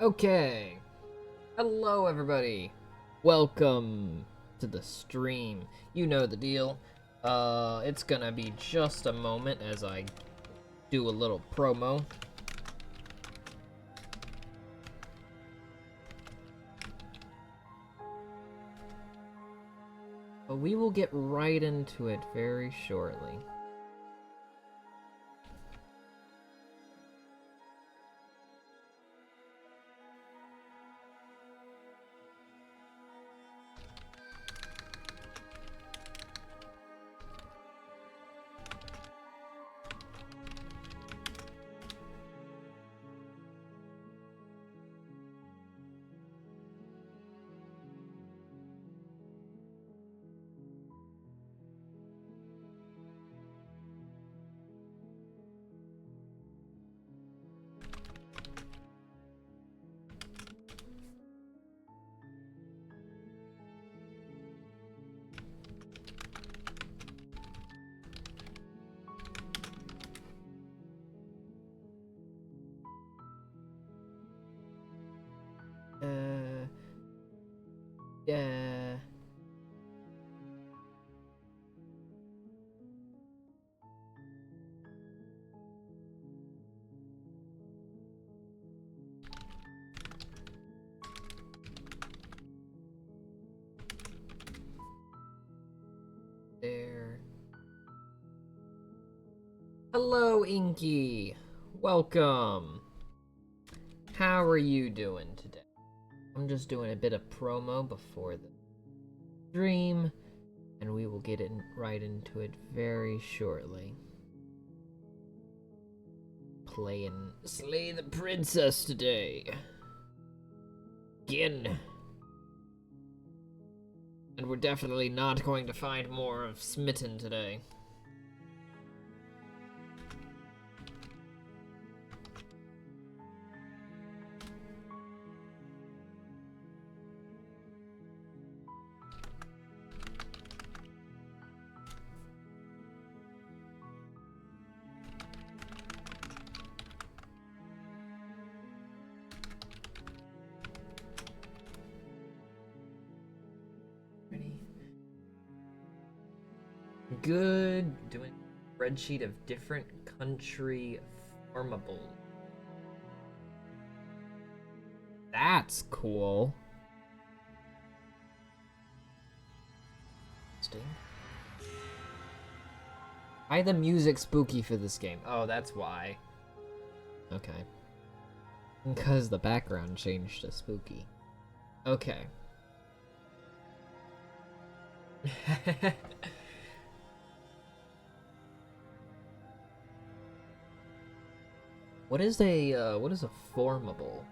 Okay. Hello, everybody. Welcome to the stream. You know the deal. It's gonna be just a moment as I do a little promo. But we will get right into it very shortly. Yeah. There. Hello, Inky. Welcome. How are you doing today? I'm just doing a bit of promo before the stream, and we will get right into it very shortly. Playing Slay the Princess today. Again. And we're definitely not going to find more of Smitten today. Good. Doing a spreadsheet of different country formables. That's cool. Why the music spooky for this game? Oh, that's why. Okay. Because the background changed to spooky. Okay. What is a formable?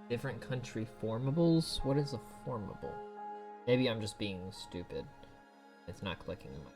Different country formables? What is a formable? Maybe I'm just being stupid. It's not clicking in my...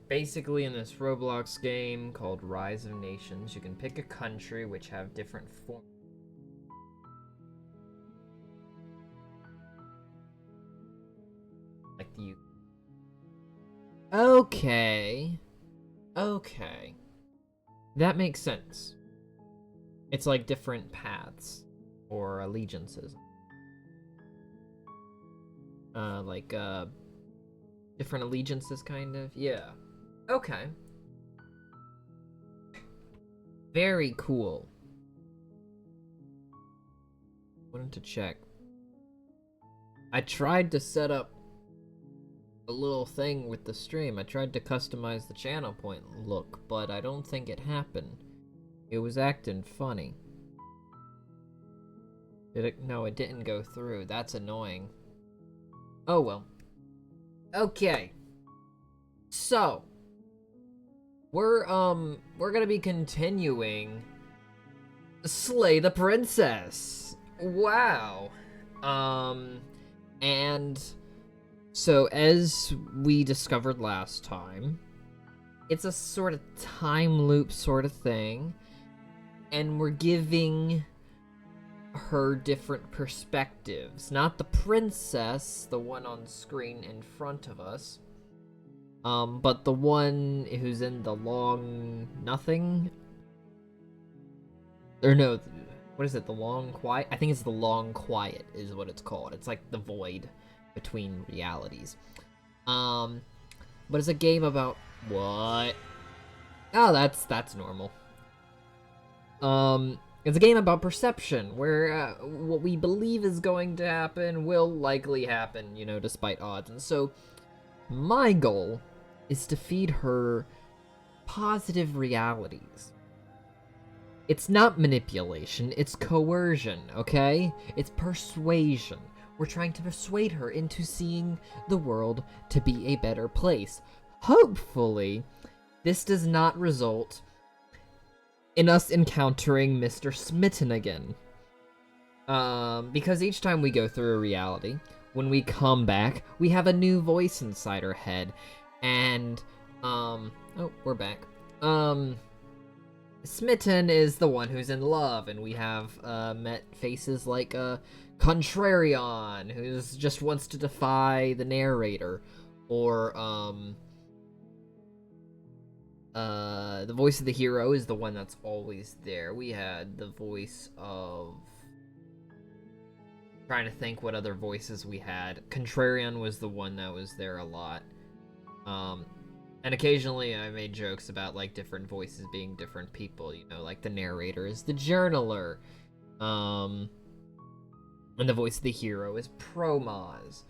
Basically, in this Roblox game called Rise of Nations, you can pick a country which have different forms. Like the U. Okay. Okay. That makes sense. It's like different paths or allegiances. Different allegiances, kind of. Yeah. Okay. Very cool. Wanted to check. I tried to set up a little thing with the stream. I tried to customize the channel point look, but I don't think it happened. It was acting funny. Did it? No, it didn't go through. That's annoying. Oh well. Okay. So, we're gonna be continuing Slay the Princess. Wow. And so as we discovered last time, it's a sort of time loop sort of thing, and we're giving her different perspectives. Not the princess, the one on screen in front of us, but the one who's in the long nothing. Or no, what is it? The long quiet? I think it's the long quiet is what it's called. It's like the void between realities. But it's a game about what? Oh, that's normal. It's a game about perception, where what we believe is going to happen will likely happen, you know, despite odds. And so, my goal is to feed her positive realities. It's not manipulation, it's coercion, okay? It's persuasion. We're trying to persuade her into seeing the world to be a better place. Hopefully, this does not result in us encountering Mr. Smitten again. Because each time we go through a reality, when we come back, we have a new voice inside our head. And, oh, we're back. Smitten is the one who's in love, and we have, met faces like, Contrarion, who just wants to defy the narrator, or, the voice of the hero is the one that's always there. We had the voice of... trying to think what other voices we had. Contrarion was the one that was there a lot. And occasionally I made jokes about, like, different voices being different people, you know, like the narrator is the journaler. And the voice of the hero is Promaz.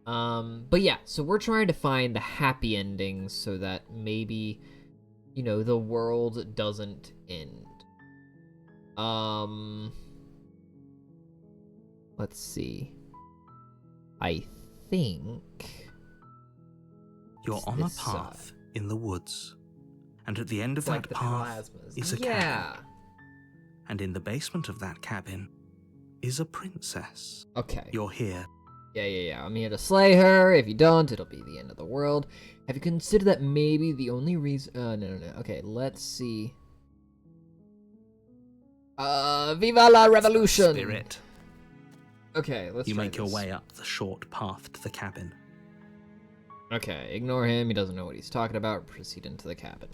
But yeah, so we're trying to find the happy endings so that maybe, you know, the world doesn't end. Let's see. I think... You're on a path in the woods, and at the end of that path is a cabin. And in the basement of that cabin is a princess. Okay. You're here. Yeah. I'm here to slay her. If you don't, it'll be the end of the world. Have you considered that maybe the only reason... no. Okay, let's see. Viva la revolution! Spirit. Okay, let's You try make your this. way up the short path to the cabin. Okay, ignore him. He doesn't know what he's talking about. Proceed into the cabin.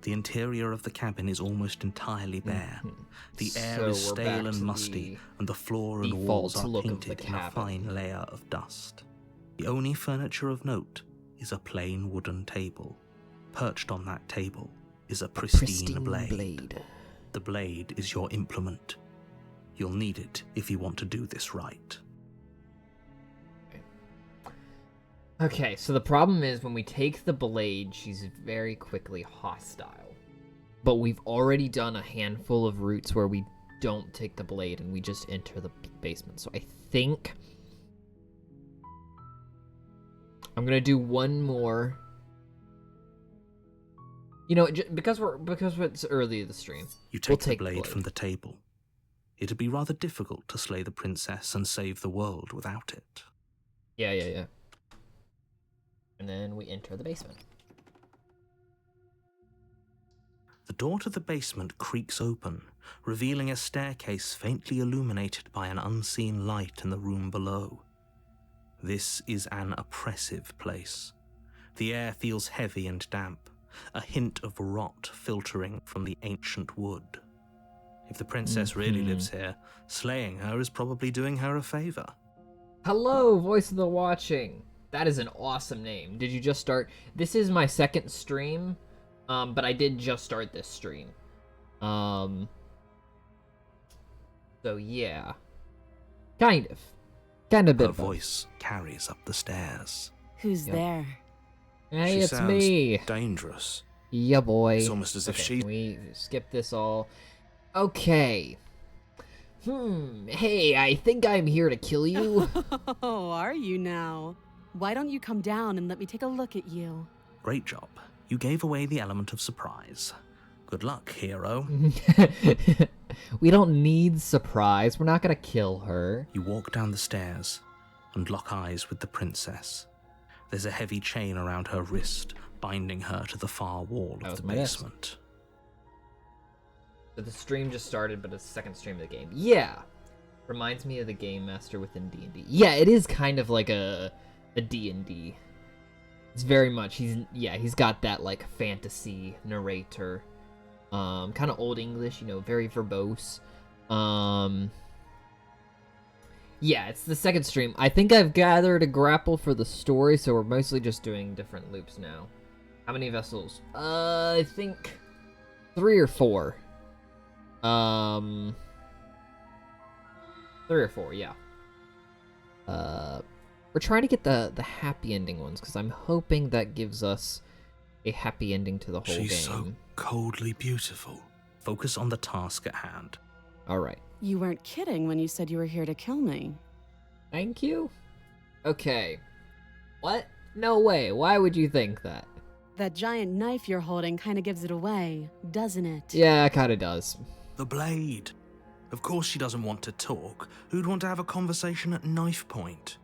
The interior of the cabin is almost entirely bare. The air So is we're stale back and to musty, the and the floor and default walls are look of the painted in a cabin. fine layer of dust. The only furniture of note is a plain wooden table. Perched on that table is a pristine blade. The blade is your implement. You'll need it if you want to do this right. Okay, so the problem is when we take the blade, she's very quickly hostile. But we've already done a handful of routes where we don't take the blade and we just enter the basement. So I think I'm gonna do one more. You know, because it's early in the stream. You take the blade from the table. It'd be rather difficult to slay the princess and save the world without it. Yeah. And then we enter the basement. The door to the basement creaks open, revealing a staircase faintly illuminated by an unseen light in the room below. This is an oppressive place. The air feels heavy and damp, a hint of rot filtering from the ancient wood. If the princess really lives here, slaying her is probably doing her a favor. Hello, Voice of the Watching. That is an awesome name. Did you just start? This is my second stream, but I did just start this stream. So yeah. Kind of a bit. Her voice carries up the stairs. Who's there? Hey, She it's sounds me. dangerous. Yeah, boy. It's almost as if she... We skip this all. Okay. Hey, I think I'm here to kill you. Oh, are you now? Why don't you come down and let me take a look at you? Great job. You gave away the element of surprise. Good luck, hero. We don't need surprise. We're not gonna kill her. You walk down the stairs and lock eyes with the princess. There's a heavy chain around her wrist, binding her to the far wall of the basement. So the stream just started, but it's the second stream of the game. Yeah. Reminds me of the Game Master within D&D. Yeah, it is kind of like a D&D. It's very much, he's got that like fantasy narrator. Kind of old English, very verbose. Yeah, it's the second stream. I think I've gathered a grapple for the story, so we're mostly just doing different loops now. How many vessels? I think 3 or 4. 3 or 4, yeah. We're trying to get the happy ending ones, because I'm hoping that gives us a happy ending to the whole game. She's so coldly beautiful. Focus on the task at hand. Alright. You weren't kidding when you said you were here to kill me. Thank you? Okay. What? No way. Why would you think that? That giant knife you're holding kind of gives it away, doesn't it? Yeah, it kind of does. The blade. Of course she doesn't want to talk. Who'd want to have a conversation at knife point?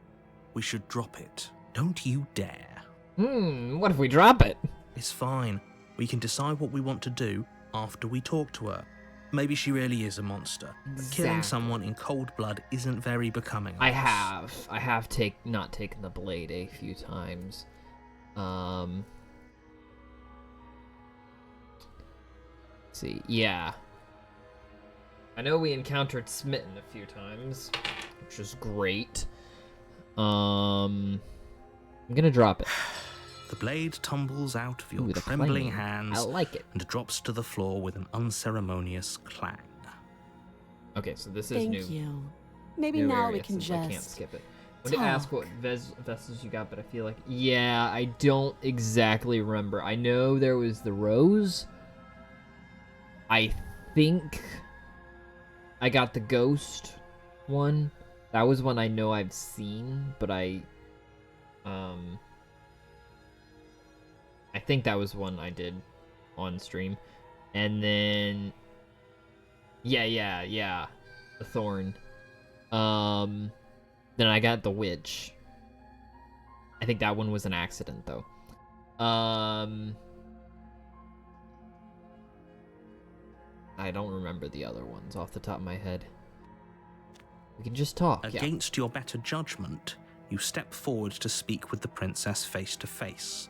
We should drop it. Don't you dare. What if we drop it? It's fine. We can decide what we want to do after we talk to her. Maybe she really is a monster. Exactly. Killing someone in cold blood isn't very becoming of I us. have not taken the blade a few times. Let's see, yeah. I know we encountered Smitten a few times, which is great. I'm gonna drop it. The blade tumbles out of your Ooh, the trembling clang. hands I like it. and drops to the floor with an unceremonious clang. Okay, so this is new. Thank you. Maybe New now area, we can since I can't just skip it. I wanted to ask talk. what vessels you got, but I feel like, yeah, I don't exactly remember. I know there was the rose. I think I got the ghost one. That was one I know I've seen, but I think that was one I did on stream. And then yeah, the thorn. Then I got the witch. I think that one was an accident though. I don't remember the other ones off the top of my head. We can just talk. Against your better judgment, you step forward to speak with the princess face to face.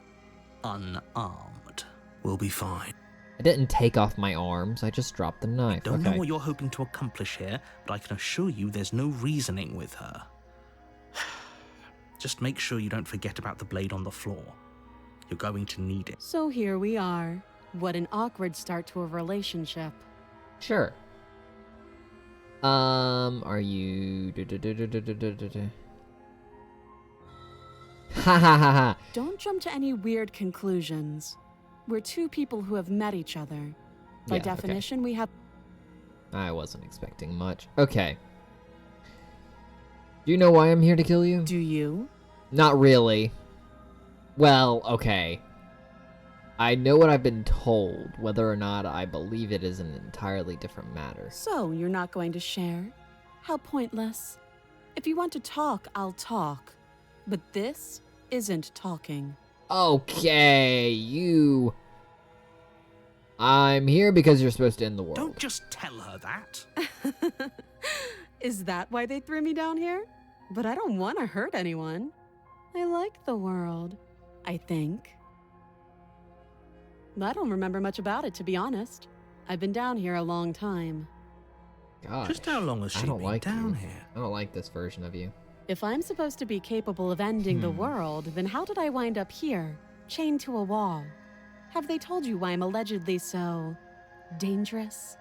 Unarmed. We'll be fine. I didn't take off my arms, I just dropped the knife. Don't know what you're hoping to accomplish here, but I can assure you there's no reasoning with her. Just make sure you don't forget about the blade on the floor. You're going to need it. So here we are. What an awkward start to a relationship. Sure. Are you... Ha ha ha ha. Don't jump to any weird conclusions. We're two people who have met each other. By Yeah, definition, we have... I wasn't expecting much. Okay. Do you know why I'm here to kill you? Do you? Not really. Well, okay. I know what I've been told. Whether or not I believe it is an entirely different matter. So, you're not going to share? How pointless. If you want to talk, I'll talk. But this isn't talking. Okay, you... I'm here because you're supposed to end the world. Don't just tell her that. Is that why they threw me down here? But I don't want to hurt anyone. I like the world, I think. I don't remember much about it, to be honest. I've been down here a long time. Gosh, Just how long has she been down you. here? I don't like this version of you. If I'm supposed to be capable of ending the world, then how did I wind up here, chained to a wall? Have they told you why I'm allegedly so... dangerous?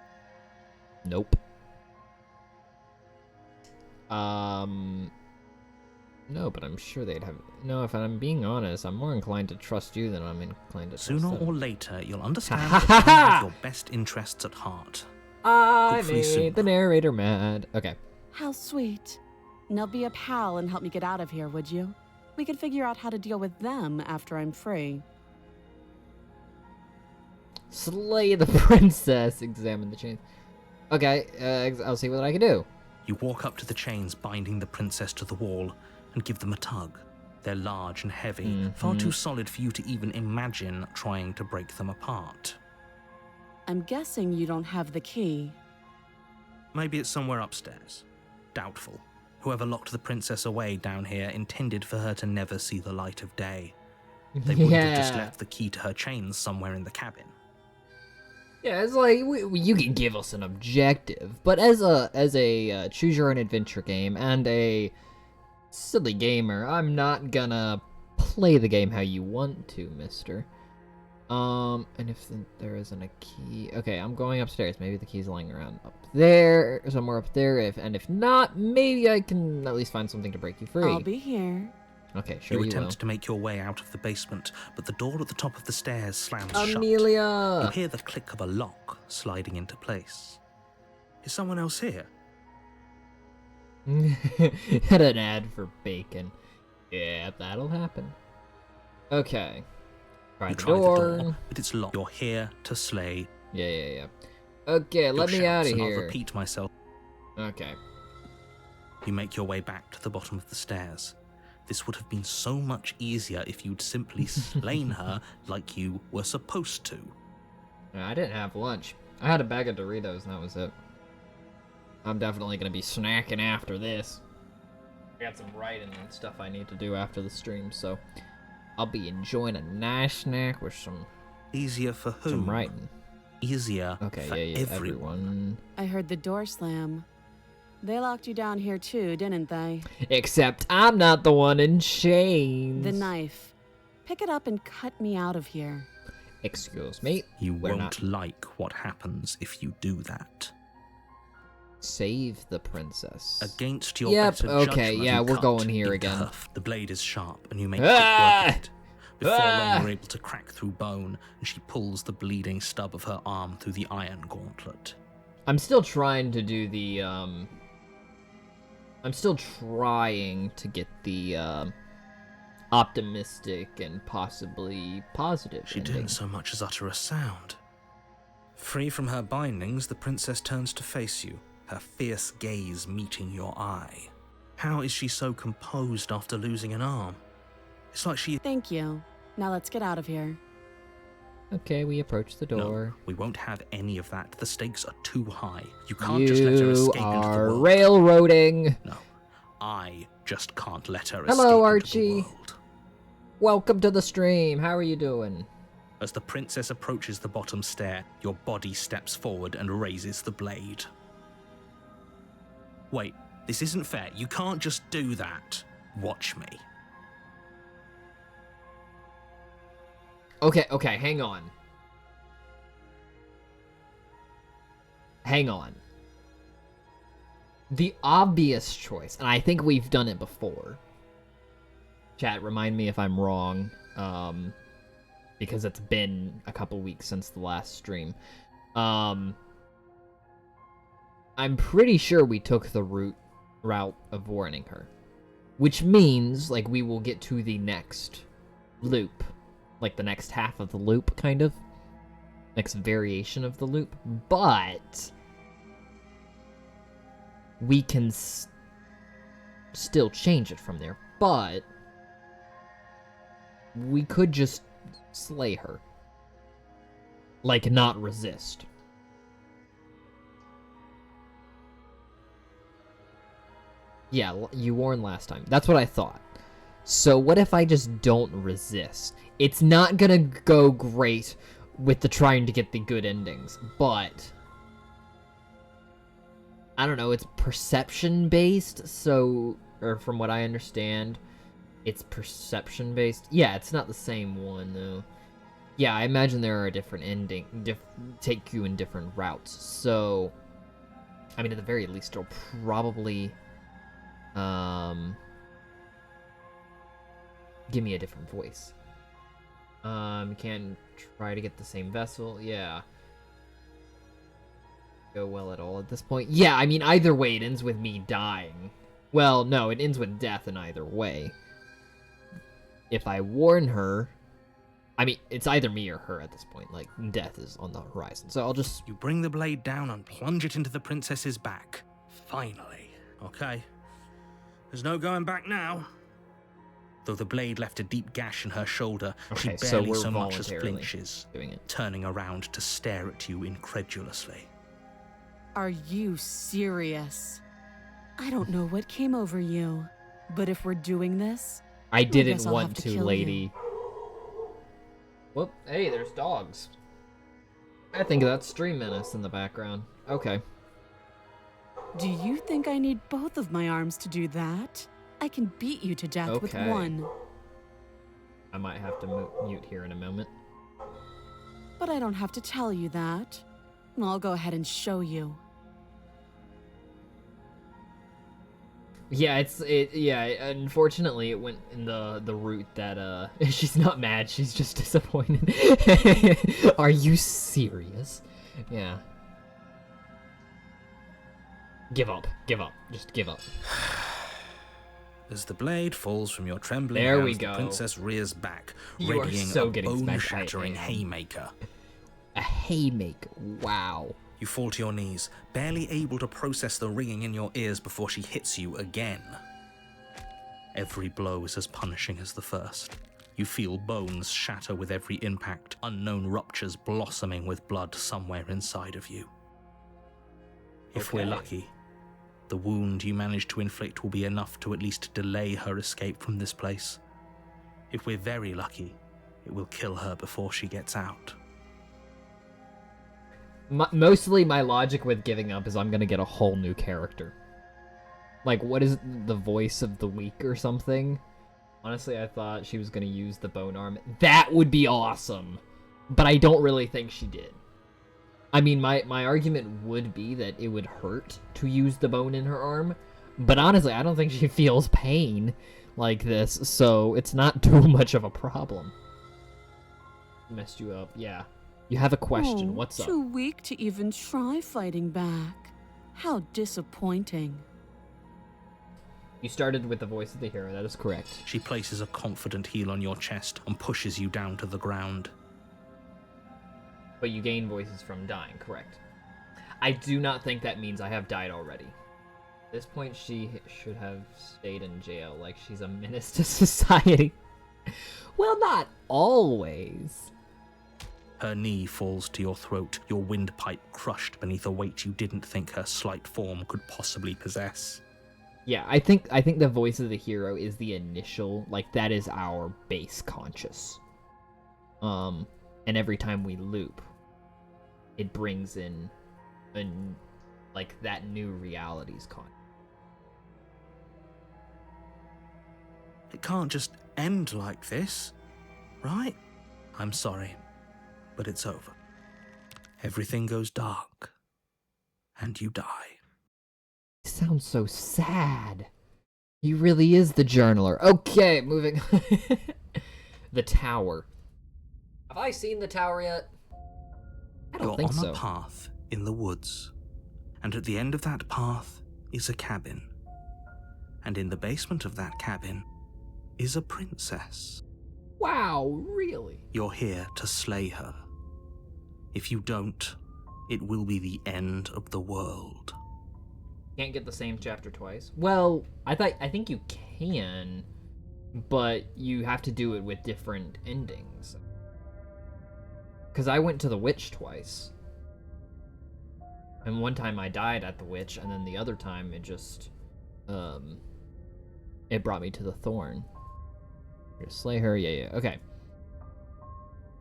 Nope. No, but I'm sure they'd have... No, if I'm being honest, I'm more inclined to trust you than I'm inclined to trust Sooner them. or later, you'll understand Ha, that ha, I ha! have your best interests at heart. I Hopefully soon. made the narrator mad. Okay. How sweet. Now be a pal and help me get out of here, would you? We could figure out how to deal with them after I'm free. Slay the princess. Examine the chains. Okay, I'll see what I can do. You walk up to the chains binding the princess to the wall and give them a tug. They're large and heavy, far too solid for you to even imagine trying to break them apart. I'm guessing you don't have the key. Maybe it's somewhere upstairs. Doubtful. Whoever locked the princess away down here intended for her to never see the light of day. They wouldn't have just left the key to her chains somewhere in the cabin. Yeah, it's like you can give us an objective, but as a choose your own adventure game and a silly gamer, I'm not gonna play the game how you want to, mister. And if there isn't a key, okay, I'm going upstairs. Maybe the key's lying around up there, somewhere up there. If not, maybe I can at least find something to break you free. I'll be here. Okay, sure You you attempt will. to make your way out of the basement, but the door at the top of the stairs slams shut. Amelia! You hear the click of a lock sliding into place. Is someone else here? Had an ad for bacon. Yeah, that'll happen. Okay. Try You the try door. the door, but it's locked. You're here to slay. Yeah. Okay, let me your out shouts, of and here. I'll repeat myself. Okay. You make your way back to the bottom of the stairs. This would have been so much easier if you'd simply slain her like you were supposed to. I didn't have lunch. I had a bag of Doritos and that was it. I'm definitely gonna be snacking after this. I got some writing and stuff I need to do after the stream, so I'll be enjoying a nice snack with some Easier for who? some writing. Easier Okay, for yeah, everyone. I heard the door slam. They locked you down here too, didn't they? Except I'm not the one in chains. The knife. Pick it up and cut me out of here. Excuse me. You We're won't not. like what happens if you do that. Save the princess. Against your Yep, better okay, judgment, yeah, you we're cut going here in again. curve. The blade is sharp, and you make Ah! quick work of it. Before Ah! long, you're able to crack through bone, and she pulls the bleeding stub of her arm through the iron gauntlet. I'm still trying to do the, I'm still trying to get the, optimistic and possibly positive She ending. didn't so much as utter a sound. Free from her bindings, the princess turns to face you, her fierce gaze meeting your eye. How is she so composed after losing an arm? It's like she... Thank you. Now let's get out of here. Okay, we approach the door. No, we won't have any of that. The stakes are too high. You can't just let her You escape into the are world. railroading. No, I just can't let her Hello, escape Archie. into the world. Welcome to the stream. How are you doing? As the princess approaches the bottom stair, your body steps forward and raises the blade. Wait, this isn't fair. You can't just do that. Watch me. Okay, hang on. Hang on. The obvious choice, and I think we've done it before. Chat, remind me if I'm wrong, because it's been a couple weeks since the last stream. I'm pretty sure we took the route of warning her, which means like we will get to the next loop, like the next half of the loop, kind of next variation of the loop, but we can still change it from there. But we could just slay her, like not resist. Yeah, you warned last time. That's what I thought. So what if I just don't resist? It's not gonna go great with the trying to get the good endings, but I don't know, it's perception based, so, or from what I understand, it's perception based. Yeah, it's not the same one though. Yeah, I imagine there are different take you in different routes. So, I mean, at the very least, it'll probably give me a different voice. You can try to get the same vessel. Yeah. go well at all at this point. Yeah, I mean, either way, it ends with me dying. Well, no, it ends with death in either way. If I warn her... I mean, it's either me or her at this point. Like, death is on the horizon. So I'll just... You bring the blade down and plunge it into the princess's back. Finally. Okay. There's no going back now. Though the blade left a deep gash in her shoulder, Okay, she so barely we're so much as voluntarily flinches, doing it. turning around to stare at you incredulously. Are you serious? I don't know what came over you, but if we're doing this, I didn't guess I'll want have to to, kill lady. you. Whoop, hey, there's dogs. I think that's Stream Menace in the background. Okay. Do you think I need both of my arms to do that? I can beat you to death with Okay. one. I might have to mute here in a moment. But I don't have to tell you that. I'll go ahead and show you. Yeah, unfortunately it went in the route that she's not mad, she's just disappointed. Are you serious? Yeah. Give up. Just give up. As the blade falls from your trembling There hands, we the go. princess rears back, You are readying so a getting smacked by bone-shattering a- haymaker. A haymaker. Wow. You fall to your knees, barely able to process the ringing in your ears before she hits you again. Every blow is as punishing as the first. You feel bones shatter with every impact, unknown ruptures blossoming with blood somewhere inside of you. If we're Okay. lucky, the wound you manage to inflict will be enough to at least delay her escape from this place. If we're very lucky, it will kill her before she gets out. Mostly my logic with giving up is I'm gonna get a whole new character. Like, what is the voice of the week or something? Honestly, I thought she was gonna use the bone arm. That would be awesome! But I don't really think she did. I mean, my argument would be that it would hurt to use the bone in her arm, but honestly, I don't think she feels pain like this, so it's not too much of a problem. Messed you up, yeah. You have a question, Oh, what's up? too weak to even try fighting back. How disappointing. You started with the voice of the hero, that is correct. She places a confident heel on your chest and pushes you down to the ground. But you gain voices from dying, correct? I do not think that means I have died already. At this point, she should have stayed in jail, like she's a menace to society. Well, not always. Her knee falls to your throat, your windpipe crushed beneath a weight you didn't think her slight form could possibly possess. Yeah, I think the voice of the hero is the initial, like, that is our base conscious. And every time we loop, it brings in like that new reality's con. It can't just end like this, right? I'm sorry, but it's over. Everything goes dark, and you die. He sounds so sad. He really is the journaler. Okay, moving. The tower. Have I seen the tower yet? I don't You're think on so. a path in the woods, and at the end of that path is a cabin. And in the basement of that cabin is a princess. Wow, really? You're here to slay her. If you don't, it will be the end of the world. Can't get the same chapter twice. Well, I think you can, but you have to do it with different endings. Because I went to the witch twice. And one time I died at the witch, and then the other time it just, it brought me to the thorn. You're gonna slay her? Yeah, okay.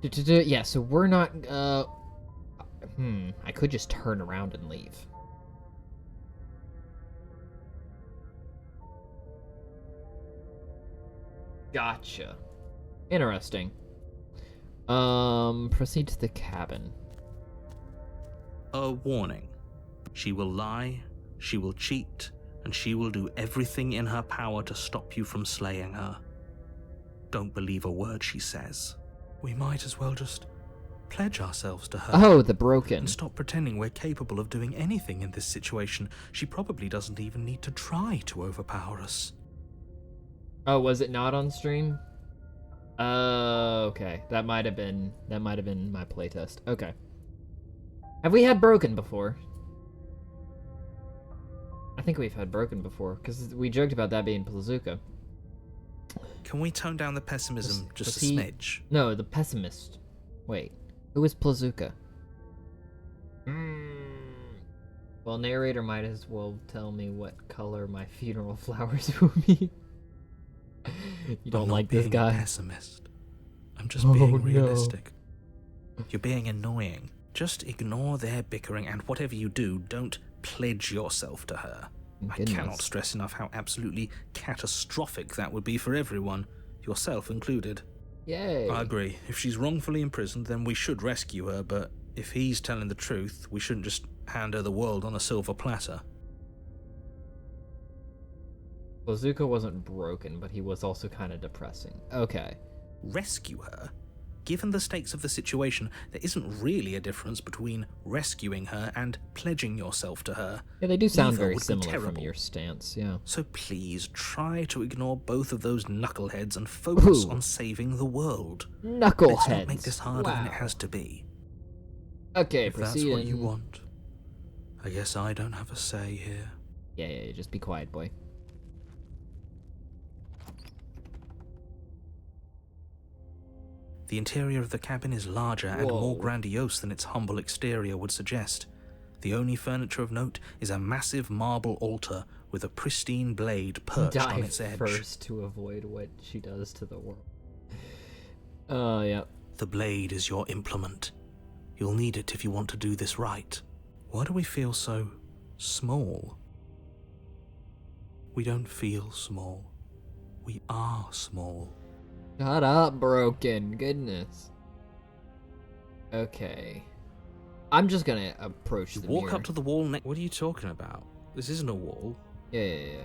Yeah, so we're not, I could just turn around and leave. Gotcha. Interesting. Proceed to the cabin. A warning. She will lie, she will cheat, and she will do everything in her power to stop you from slaying her. Don't believe a word she says. We might as well just pledge ourselves to her. Oh, the broken. And stop pretending we're capable of doing anything in this situation. She probably doesn't even need to try to overpower us. Oh, was it not on stream? Okay. That might have been my playtest. Okay. Have we had broken before? I think we've had broken before, because we joked about that being Plazuka. Can we tone down the pessimism just a smidge? No, the pessimist. Wait, who is Plazuka? Well, narrator might as well tell me what color my funeral flowers will be. You don't like this guy? I'm not being a pessimist. I'm just being realistic. No. You're being annoying. Just ignore their bickering, and whatever you do, don't pledge yourself to her. Goodness. I cannot stress enough how absolutely catastrophic that would be for everyone, yourself included. Yay. I agree. If she's wrongfully imprisoned, then we should rescue her, but if he's telling the truth, we shouldn't just hand her the world on a silver platter. Plazuka wasn't broken, but he was also kind of depressing. Okay. Rescue her? Given the stakes of the situation, there isn't really a difference between rescuing her and pledging yourself to her. Yeah, they do sound Neither very would be similar terrible. from your stance, yeah. So please, try to ignore both of those knuckleheads and focus Ooh. on saving the world. Knuckleheads. Let's not make this harder than it has to be. Okay, if proceeding. that's what you want, I guess I don't have a say here. Yeah, just be quiet, boy. The interior of the cabin is larger and Whoa. more grandiose than its humble exterior would suggest. The only furniture of note is a massive marble altar with a pristine blade perched on its edge. First to avoid what she does to the world. Yeah. The blade is your implement. You'll need it if you want to do this right. Why do we feel so small? We don't feel small. We are small. Shut up, broken. Goodness. Okay. I'm just gonna approach the Walk mirror. up to the wall next. What are you talking about? This isn't a wall. Yeah.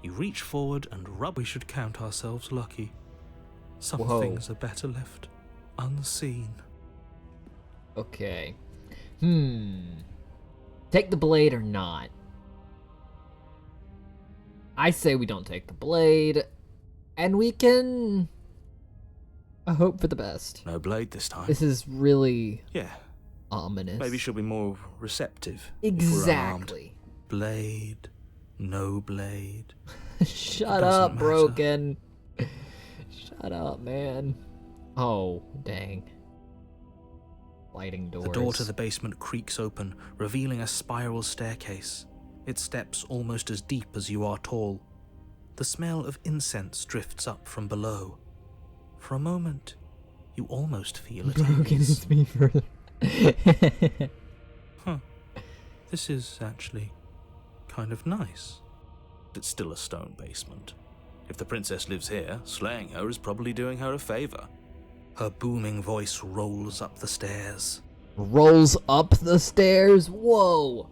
You reach forward and rub. We should count ourselves lucky. Some Whoa. things are better left unseen. Okay. Take the blade or not? I say we don't take the blade, and we can hope for the best. No blade this time. This is really Yeah. ominous. Maybe she'll be more receptive. if we're unarmed. Exactly. Blade. No blade. Shut doesn't up, matter. broken. Shut up, man. Oh, dang. Sliding doors. The door to the basement creaks open, revealing a spiral staircase. Its steps almost as deep as you are tall. The smell of incense drifts up from below. For a moment, you almost feel at Broken ease. hits me further. Huh. This is actually kind of nice. It's still a stone basement. If the princess lives here, slaying her is probably doing her a favor. Her booming voice rolls up the stairs. Rolls up the stairs? Whoa.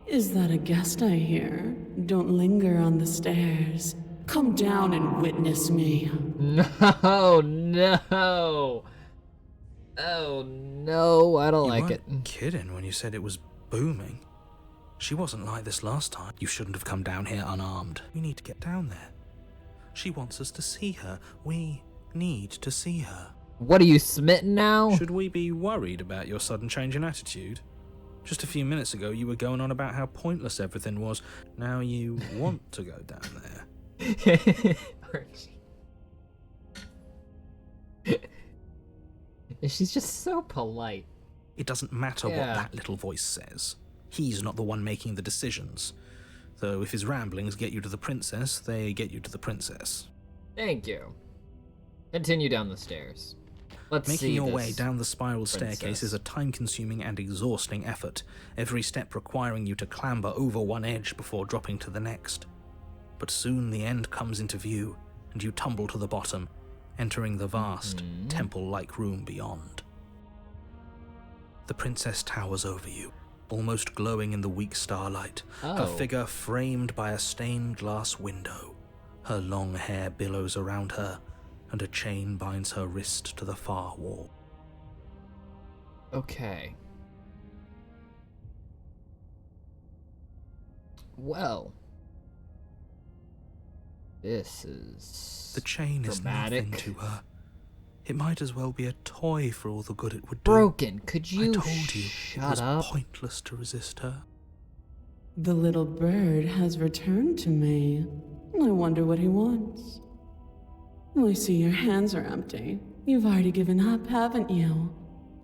Is that a guest I hear? Don't linger on the stairs. Come down and witness me. No. Oh, no, I don't like it. You weren't kidding when you said it was booming. She wasn't like this last time. You shouldn't have come down here unarmed. We need to get down there. She wants us to see her. We need to see her. What are you, smitten now? Should we be worried about your sudden change in attitude? Just a few minutes ago, you were going on about how pointless everything was. Now you want to go down there. She's just so polite. It doesn't matter what Yeah. that little voice says. He's not the one making the decisions. Though if his ramblings get you to the princess, they get you to the princess. Thank you. Continue down the stairs. Let's see Making your this way down the spiral staircase princess. is a time-consuming and exhausting effort, every step requiring you to clamber over one edge before dropping to the next. But soon the end comes into view, and you tumble to the bottom, entering the vast, temple-like room beyond. The princess towers over you, almost glowing in the weak starlight, her Oh. figure framed by a stained glass window. Her long hair billows around her, and a chain binds her wrist to the far wall. Okay. Well, this is The chain dramatic. is nothing to her. It might as well be a toy for all the good it would do. Broken, could you I told you it shut was up? pointless to resist her. The little bird has returned to me. I wonder what he wants. I see your hands are empty. You've already given up, haven't you?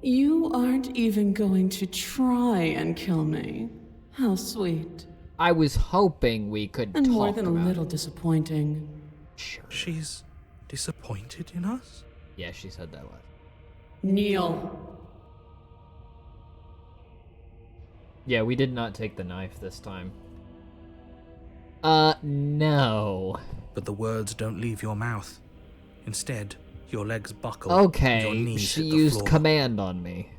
You aren't even going to try and kill me. How sweet. I was hoping we could And talk more than a about little it. disappointing. Sure. She's disappointed in us? Yeah, she said that last. Kneel. Yeah, we did not take the knife this time. No. But the words don't leave your mouth. Instead, your legs buckle. And your Okay, knees she hit the used floor. command on me.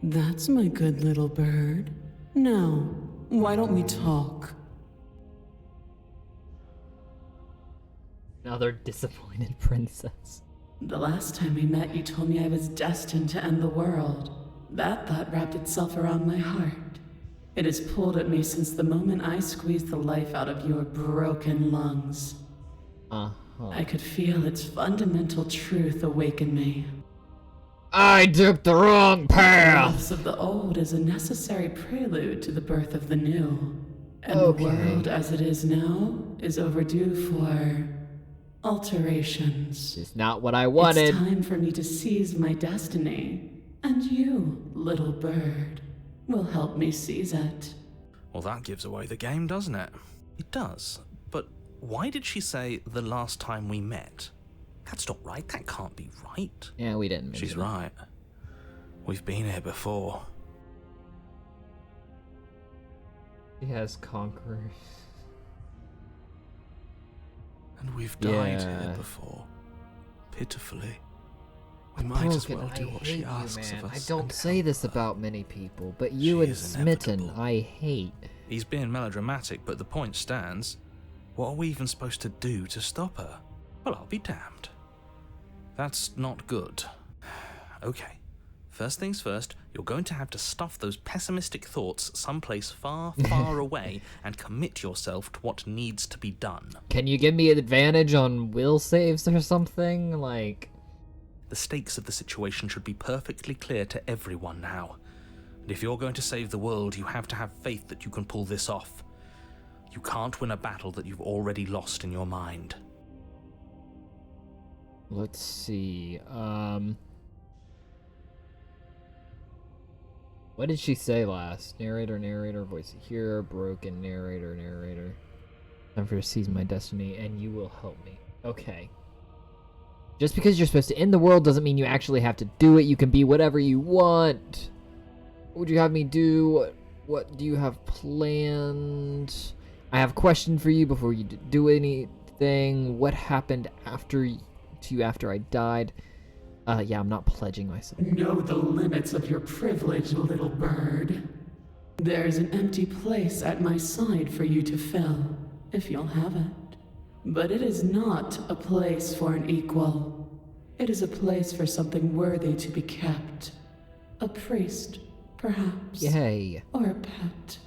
That's my good little bird. Now, why don't we talk? Another disappointed princess. The last time we met, you told me I was destined to end the world. That thought wrapped itself around my heart. It has pulled at me since the moment I squeezed the life out of your broken lungs. I could feel its fundamental truth awaken me. I took the wrong The path! loss of the old is a necessary prelude to the birth of the new. And Okay. the world as it is now is overdue for alterations. It's not what I wanted. It's time for me to seize my destiny. And you, little bird, will help me seize it. Well, that gives away the game, doesn't it? It does. But why did she say the last time we met? That's not right. That can't be right. Yeah, we didn't. She's mention it. right. We've been here before. She has conquerors. And we've died Yeah. here before. Pitifully. We might as Broken, well do I what hate she you, asks man. of I us. don't and say help this her. about many people, but you She and is Smitten, inevitable. I hate. He's being melodramatic, but the point stands. What are we even supposed to do to stop her? Well, I'll be damned. That's not good. Okay. First things first, you're going to have to stuff those pessimistic thoughts someplace far, far away and commit yourself to what needs to be done. Can you give me an advantage on will saves or something? Like, The stakes of the situation should be perfectly clear to everyone now. And if you're going to save the world, you have to have faith that you can pull this off. You can't win a battle that you've already lost in your mind. let's see. What did she say last? Narrator, voice here, broken, narrator. Time for you to seize my destiny, and you will help me. Okay. Just because you're supposed to end the world doesn't mean you actually have to do it. You can be whatever you want. What would you have me do? What do you have planned? I have a question for you before you do anything. What happened to you after I died? Yeah, I'm not pledging myself. Know the limits of your privilege, little bird. There's an empty place at my side for you to fill, if you'll have it. But it is not a place for an equal. It is a place for something worthy to be kept. A priest, perhaps. Yay. Or a pet.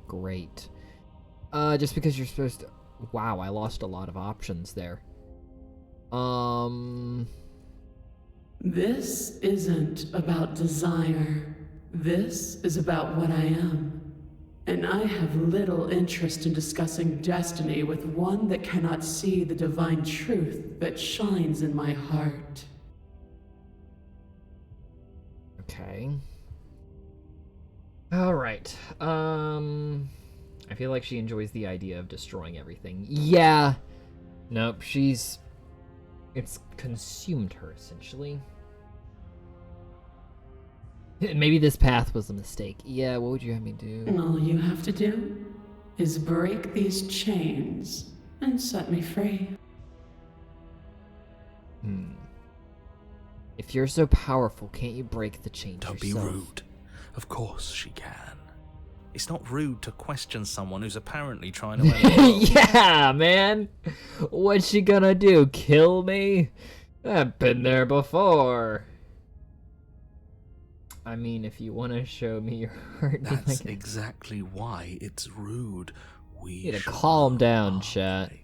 Great. Just because you're supposed to... Wow, I lost a lot of options there. This isn't about desire. This is about what I am. And I have little interest in discussing destiny with one that cannot see the divine truth that shines in my heart. Okay. Alright. I feel like she enjoys the idea of destroying everything. Yeah. Nope, it's consumed her, essentially. Maybe this path was a mistake. Yeah, what would you have me do? All you have to do is break these chains and set me free. If you're so powerful, can't you break the chains Don't yourself? be rude. Of course she can. It's not rude to question someone who's apparently trying to end the world. Yeah, man. What's she gonna do? Kill me? I've been there before. I mean, if you want to show me you're hurt, That's exactly why it's rude. We need to should calm know down, our chat. place.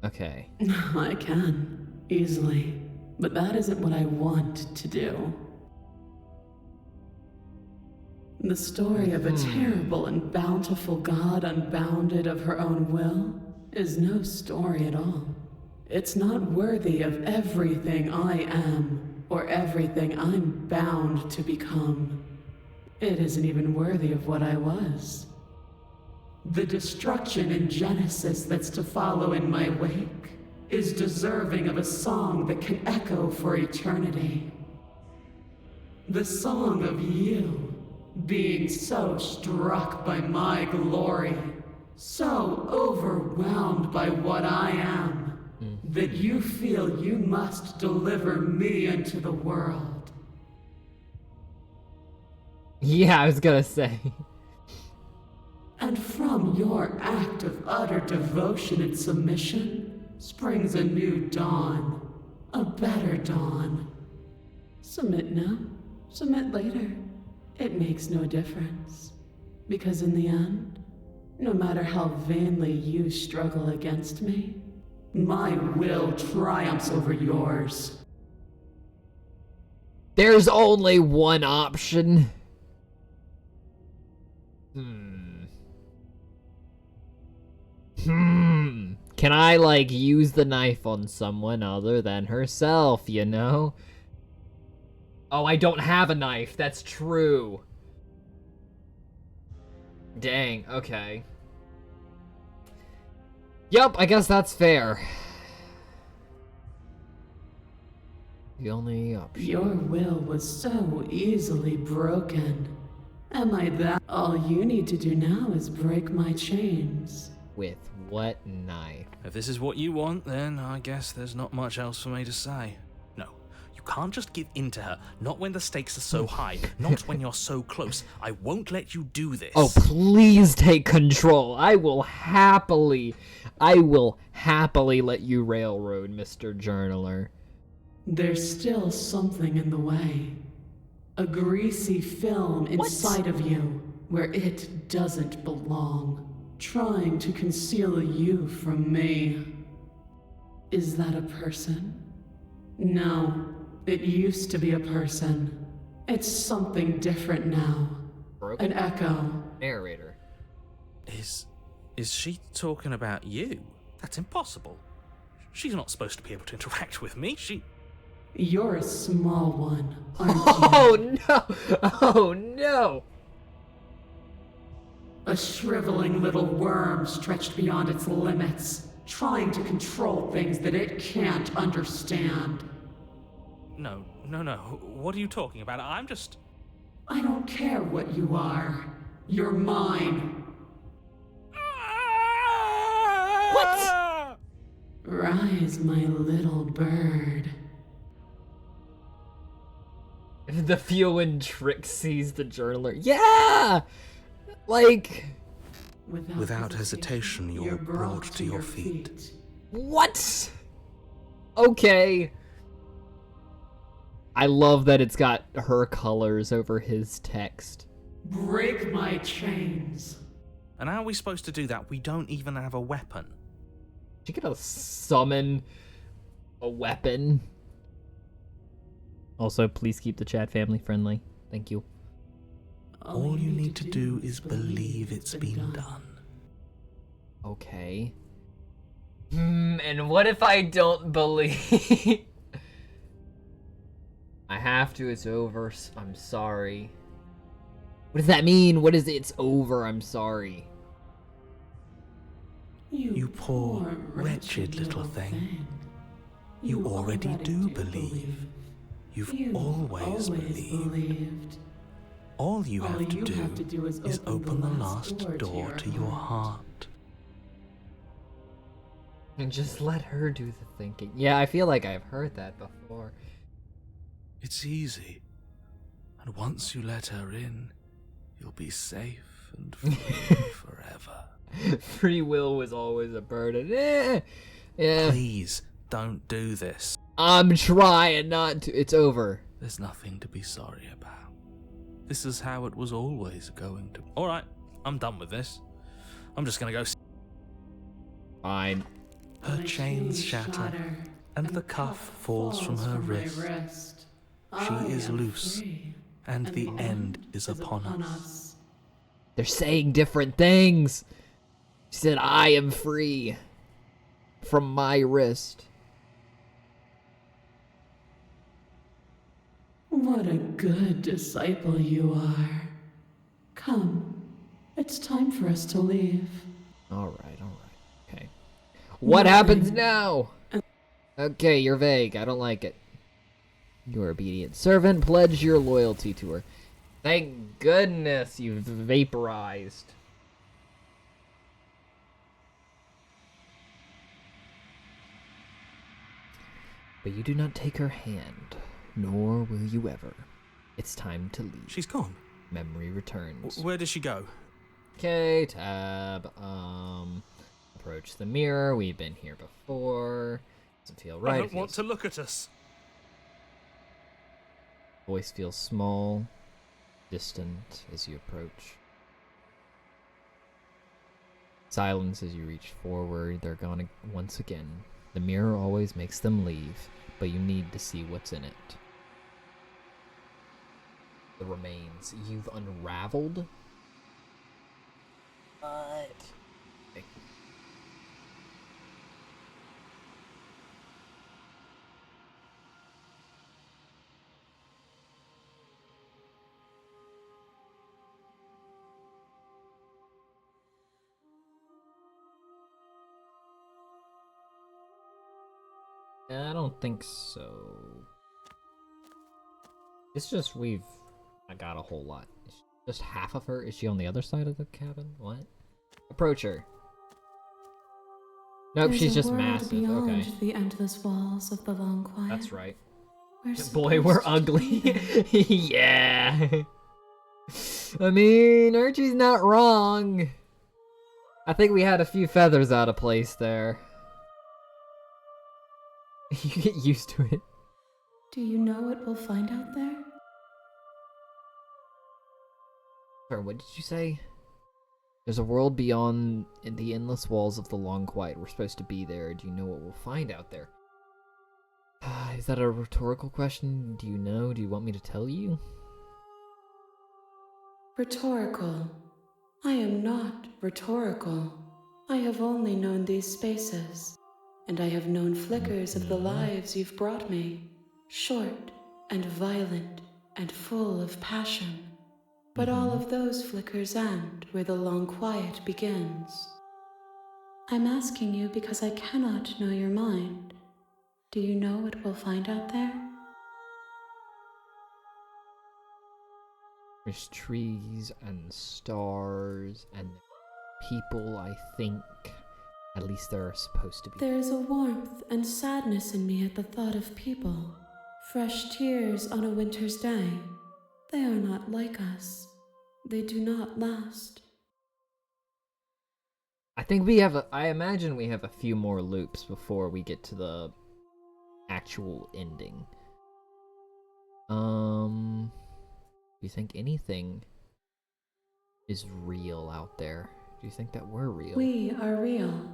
Okay. I can, easily. But that isn't what I want to do. The story of a terrible and bountiful god unbounded of her own will is no story at all. It's not worthy of everything I am, or everything I'm bound to become. It isn't even worthy of what I was. The destruction in Genesis that's to follow in my wake is deserving of a song that can echo for eternity. The song of you, being so struck by my glory, so overwhelmed by what I am, that you feel you must deliver me into the world. Yeah, I was gonna say. And from your act of utter devotion and submission springs a new dawn, a better dawn. Submit now, submit later. It makes no difference. Because in the end, no matter how vainly you struggle against me, my will triumphs over yours. There's only one option. Can I, like, use the knife on someone other than herself, you know? Oh, I don't have a knife. That's true. Dang, okay. Yup, I guess that's fair. The only option. Your will was so easily broken. Am I that? All you need to do now is break my chains. With what knife? If this is what you want, then I guess there's not much else for me to say. No, you can't just give in to her. Not when the stakes are so high. Not when you're so close. I won't let you do this. Oh, please take control. I will happily let you railroad, Mr. Journaler. There's still something in the way. A greasy film inside of you where it doesn't belong. Trying to conceal you from me. Is that a person? No, it used to be a person. It's something different now. Broken? An echo. Narrator. Is she talking about you? That's impossible. She's not supposed to be able to interact with me. You're a small one, aren't you? Oh no! Oh no! A shriveling little worm stretched beyond its limits, trying to control things that it can't understand. No. What are you talking about? I don't care what you are. You're mine. What? Rise, my little bird. The Fuin trick sees the journaler. Yeah! Like... Without hesitation, you're brought to your feet. What? Okay. I love that it's got her colors over his text. Break my chains. And how are we supposed to do that? We don't even have a weapon. She gonna summon a weapon? Also, please keep the chat family friendly. Thank you. All you need to do is believe it's been done. Okay. And what if I don't believe? I have to, it's over. I'm sorry. What does that mean? What is it? It's over, I'm sorry. You poor, wretched little thing. You already do believe. You've always believed. All you have to do is open the last door to your heart. And just let her do the thinking. Yeah, I feel like I've heard that before. It's easy. And once you let her in, you'll be safe and free forever. Free will was always a burden. Yeah. Please, don't do this. I'm trying not to. It's over. There's nothing to be sorry about. This is how it was always going to. Alright, I'm done with this. I'm just gonna go. Fine. Her chains shatter, and the cuff falls from her wrist. She is loose, and the end is upon us. They're saying different things. She said, I am free from my wrist. What a good disciple you are. Come, it's time for us to leave. All right. Okay. What happens now? Okay, you're vague. I don't like it. Your obedient servant, pledge your loyalty to her. Thank goodness you've vaporized. But you do not take her hand, nor will you ever. It's time to leave. She's gone. Memory returns. Where does she go? Okay, tab. Approach the mirror. We've been here before. Doesn't feel right. I don't want to look at us. Voice feels small, distant as you approach. Silence as you reach forward. They're gone once again. The mirror always makes them leave, but you need to see what's in it. The remains you've unraveled. What? I don't think so. It's just I got a whole lot. Just half of her? Is she on the other side of the cabin? What? Approach her. Nope, There's she's a just world massive. beyond Okay. the endless walls of the long quiet. That's right. Boy, We're ugly. Yeah. I mean, Archie's not wrong. I think we had a few feathers out of place there. You get used to it. Do you know what we'll find out there? Sorry, what did you say? There's a world beyond the endless walls of the long quiet. We're supposed to be there. Do you know what we'll find out there? Is that a rhetorical question? Do you know? Do you want me to tell you? Rhetorical. I am not rhetorical. I have only known these spaces, and I have known flickers of the lives you've brought me, short and violent and full of passion. But all of those flickers end where the long quiet begins. I'm asking you because I cannot know your mind. Do you know what we'll find out there? There's trees and stars and people, I think. At least there are supposed to be. There is a warmth and sadness in me at the thought of people. Fresh tears on a winter's day. They are not like us. They do not last. I imagine we have a few more loops before we get to the actual ending. Do you think anything is real out there? Do you think that we're real? We are real.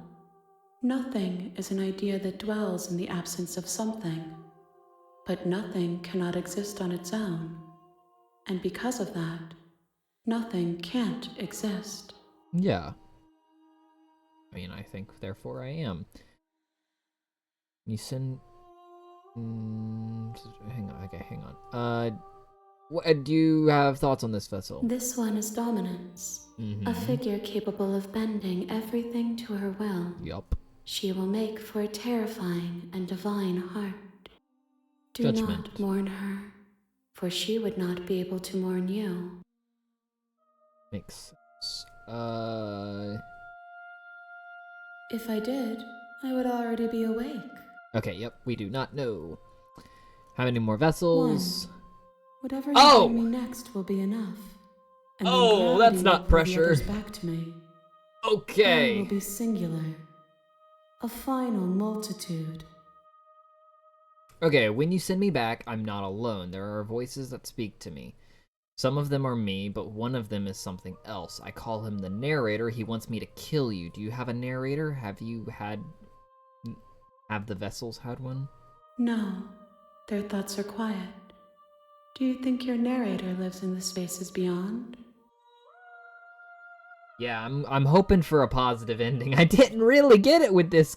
Nothing is an idea that dwells in the absence of something. But nothing cannot exist on its own. And because of that, nothing can't exist. Yeah. I mean, I think, therefore, I am. You send... hang on. Do you have thoughts on this vessel? This one is dominance. A figure capable of bending everything to her will. Yup. She will make for a terrifying and divine heart. Do Judgment. not mourn her, for she would not be able to mourn you. Makes sense. If I did, I would already be awake. Okay, yep, we do not know. How many more vessels? Whatever you Oh! bring me next will be enough. and then Oh, gravity that's will not pull the pressure. others back to me. I Okay. will be singular. A final multitude. Okay, when you send me back, I'm not alone. There are voices that speak to me. Some of them are me, but one of them is something else. I call him the narrator. He wants me to kill you. Do you have a narrator? Have the vessels had one? No, their thoughts are quiet. Do you think your narrator lives in the spaces beyond? Yeah, I'm hoping for a positive ending. I didn't really get it with this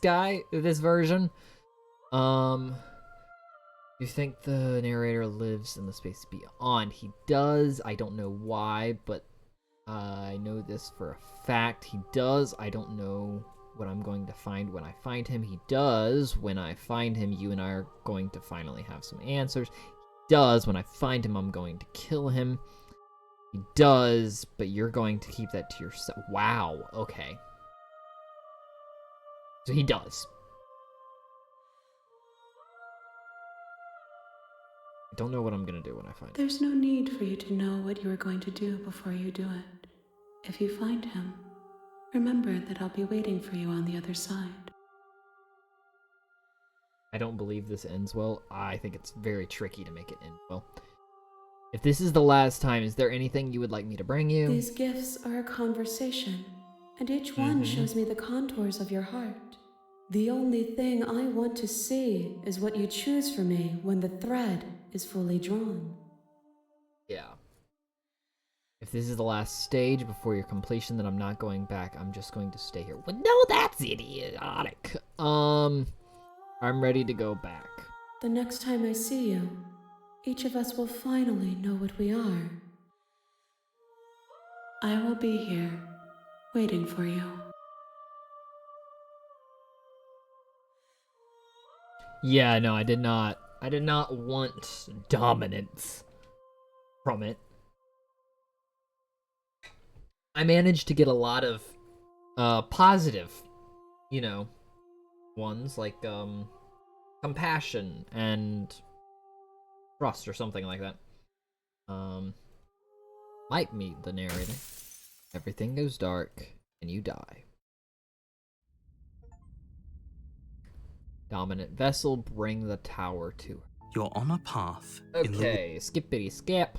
version. You think the narrator lives in the space beyond? He does. I don't know why, but I know this for a fact. He does. I don't know what I'm going to find when I find him. He does. When I find him, you and I are going to finally have some answers. He does. When I find him, I'm going to kill him. He does, but you're going to keep that to yourself. Wow, okay. So he does. I don't know what I'm gonna do when I find him. There's no need for you to know what you are going to do before you do it. If you find him, remember that I'll be waiting for you on the other side. I don't believe this ends well. I think it's very tricky to make it end well. If this is the last time, is there anything you would like me to bring you? These gifts are a conversation, and each one shows me the contours of your heart. The only thing I want to see is what you choose for me when the thread is fully drawn. Yeah. If this is the last stage before your completion, then I'm not going back. I'm just going to stay here. Well, no, that's idiotic. I'm ready to go back. The next time I see you, each of us will finally know what we are. I will be here, waiting for you. Yeah, no, I did not want dominance from it. I managed to get a lot of positive, ones like compassion and trust or something like that. Might meet the narrator. Everything goes dark and you die. Dominant vessel, bring the tower to her. You're on a path. Okay, skippity skip.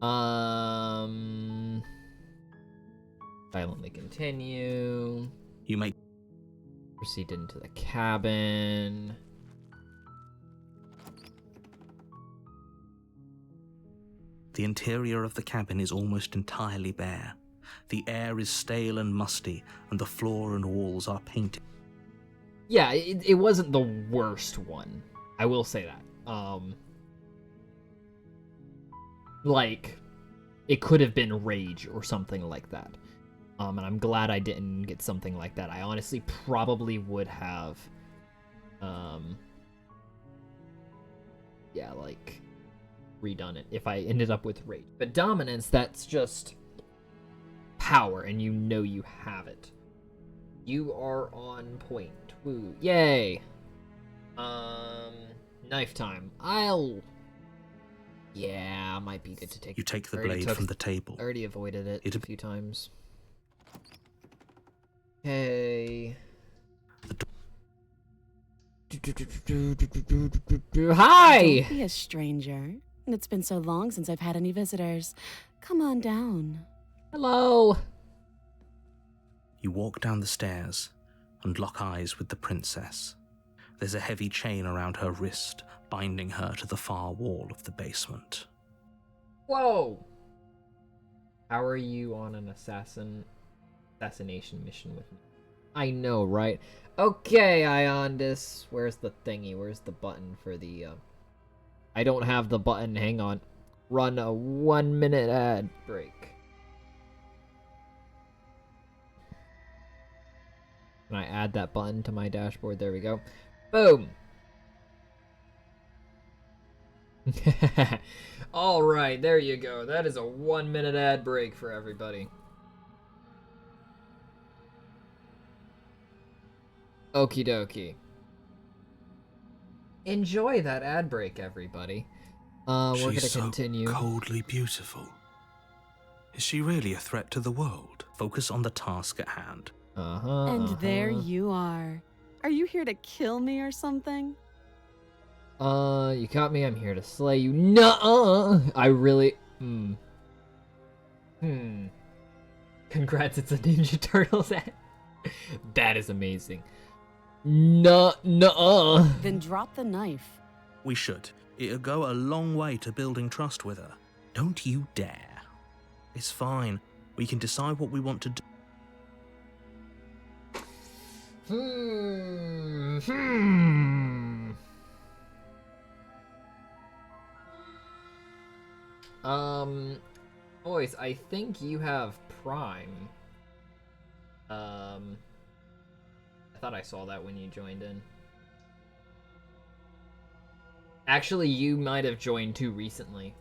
Silently continue. You may Proceed into the cabin. The interior of the cabin is almost entirely bare. The air is stale and musty, and the floor and walls are painted. Yeah, it wasn't the worst one. I will say that. Like, it could have been Rage or something like that. And I'm glad I didn't get something like that. I honestly probably would have, redone it if I ended up with Rage. But Dominance, that's just power, and you have it. You are on point. Woo. Yay! Knife time. Yeah, might be good to take. You take the blade from the table. I already avoided it a few times. Okay. Hi! Don't be a stranger. It's been so long since I've had any visitors. Come on down. Hello. You walk down the stairs and lock eyes with the princess. There's a heavy chain around her wrist, binding her to the far wall of the basement. Whoa! How are you on an assassination mission with me? I know, right? Okay, Iondis. Where's the thingy? Where's the button for the, I don't have the button. Hang on. Run a 1-minute ad break. Can I add that button to my dashboard? There we go. Boom! Alright, there you go. That is a 1-minute ad break for everybody. Okie dokie. Enjoy that ad break, everybody. We're gonna continue. She's so coldly beautiful. Is she really a threat to the world? Focus on the task at hand. And there you are. Are you here to kill me or something? You caught me, I'm here to slay you. Nuh-uh! I really... Congrats, it's a Ninja Turtles ad. That is amazing. Nuh-uh. Then drop the knife. We should. It'll go a long way to building trust with her. Don't you dare. It's fine. We can decide what we want to do. Boys, I think you have Prime. I thought I saw that when you joined in. Actually, you might have joined too recently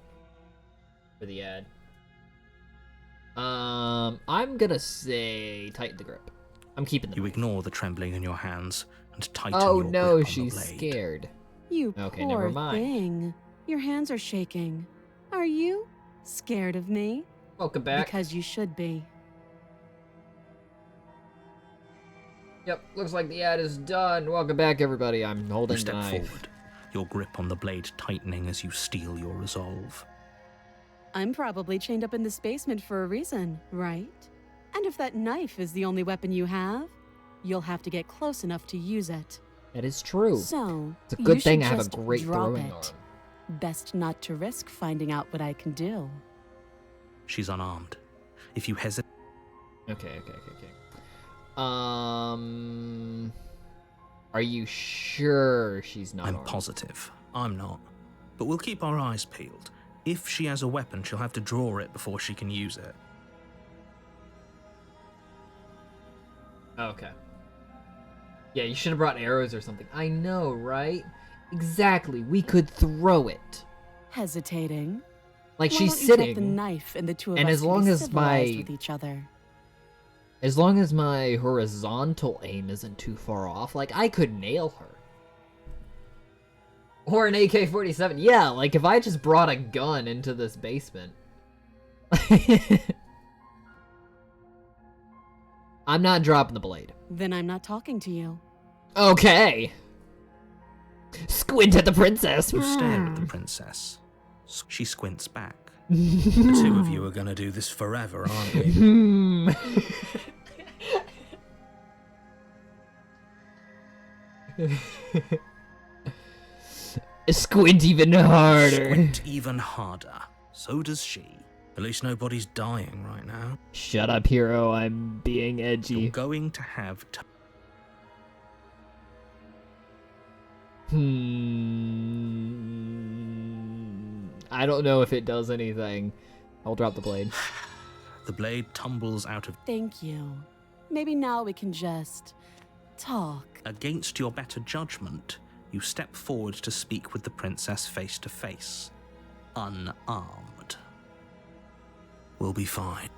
for the ad. I'm gonna say tighten the grip. I'm keeping the You knife. ignore the trembling in your hands and tighten Oh your no, grip on she's the blade. scared. You Okay, poor never mind. thing. Your hands are shaking. Are you scared of me? Welcome back. Because you should be. Yep, looks like the ad is done. Welcome back, everybody. I'm holding You the step knife. forward, your grip on the blade tightening as you steel your resolve. I'm probably chained up in this basement for a reason, right? And if that knife is the only weapon you have, you'll have to get close enough to use it. That is true. So, It's a good you thing should I have a just great drop throwing it. arm. Best not to risk finding out what I can do. She's unarmed. If you hesitate, Okay. Are you sure she's not I'm armed? positive. I'm not. But we'll keep our eyes peeled. If she has a weapon, she'll have to draw it before she can use it. Okay. Yeah, you should have brought arrows or something. I know, right? Exactly. We could throw it. Hesitating? Like Why she's don't you drop sitting. the knife and the two of and us as can long be as civilized my- with each other. As long as my horizontal aim isn't too far off, like, I could nail her. Or an AK-47. Yeah, like, if I just brought a gun into this basement. I'm not dropping the blade. Then I'm not talking to you. Okay. Squint at the princess. You stare at the princess. She squints back. The two of you are going to do this forever, aren't you? Hmm. Squint even harder. Squint even harder. So does she. At least nobody's dying right now. Shut up, hero. I'm being You're edgy. going to have to... I don't know if it does anything. I'll drop the blade. The blade tumbles out of... Thank you. Maybe now we can just talk. Against your better judgment, you step forward to speak with the princess face to face. Unarmed. We'll be fine.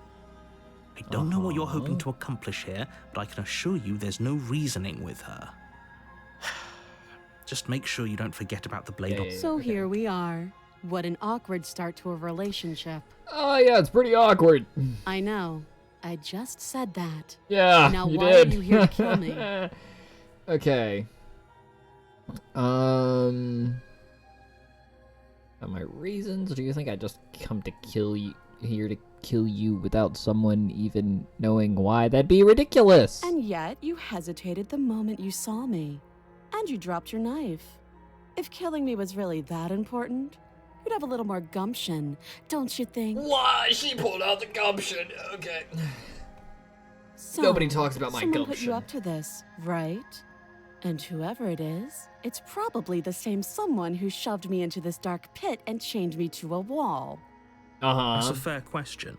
I don't know what you're hoping to accomplish here, but I can assure you there's no reasoning with her. Just make sure you don't forget about the blade. Yeah. So Okay. here we are. What an awkward start to a relationship. Oh yeah, it's pretty awkward. I know. I just said that. Yeah, Now you why did. are you here to kill me? Okay. Are my reasons? Do you think I just come to kill you here to kill you without someone even knowing why? That'd be ridiculous. And yet you hesitated the moment you saw me. And you dropped your knife. If killing me was really that important, you'd have a little more gumption, don't you think? Why? She pulled out the gumption. Okay. So, Nobody talks about my someone put gumption. you up to this, right? And whoever it is, it's probably the same someone who shoved me into this dark pit and chained me to a wall. That's Uh-huh. a fair question.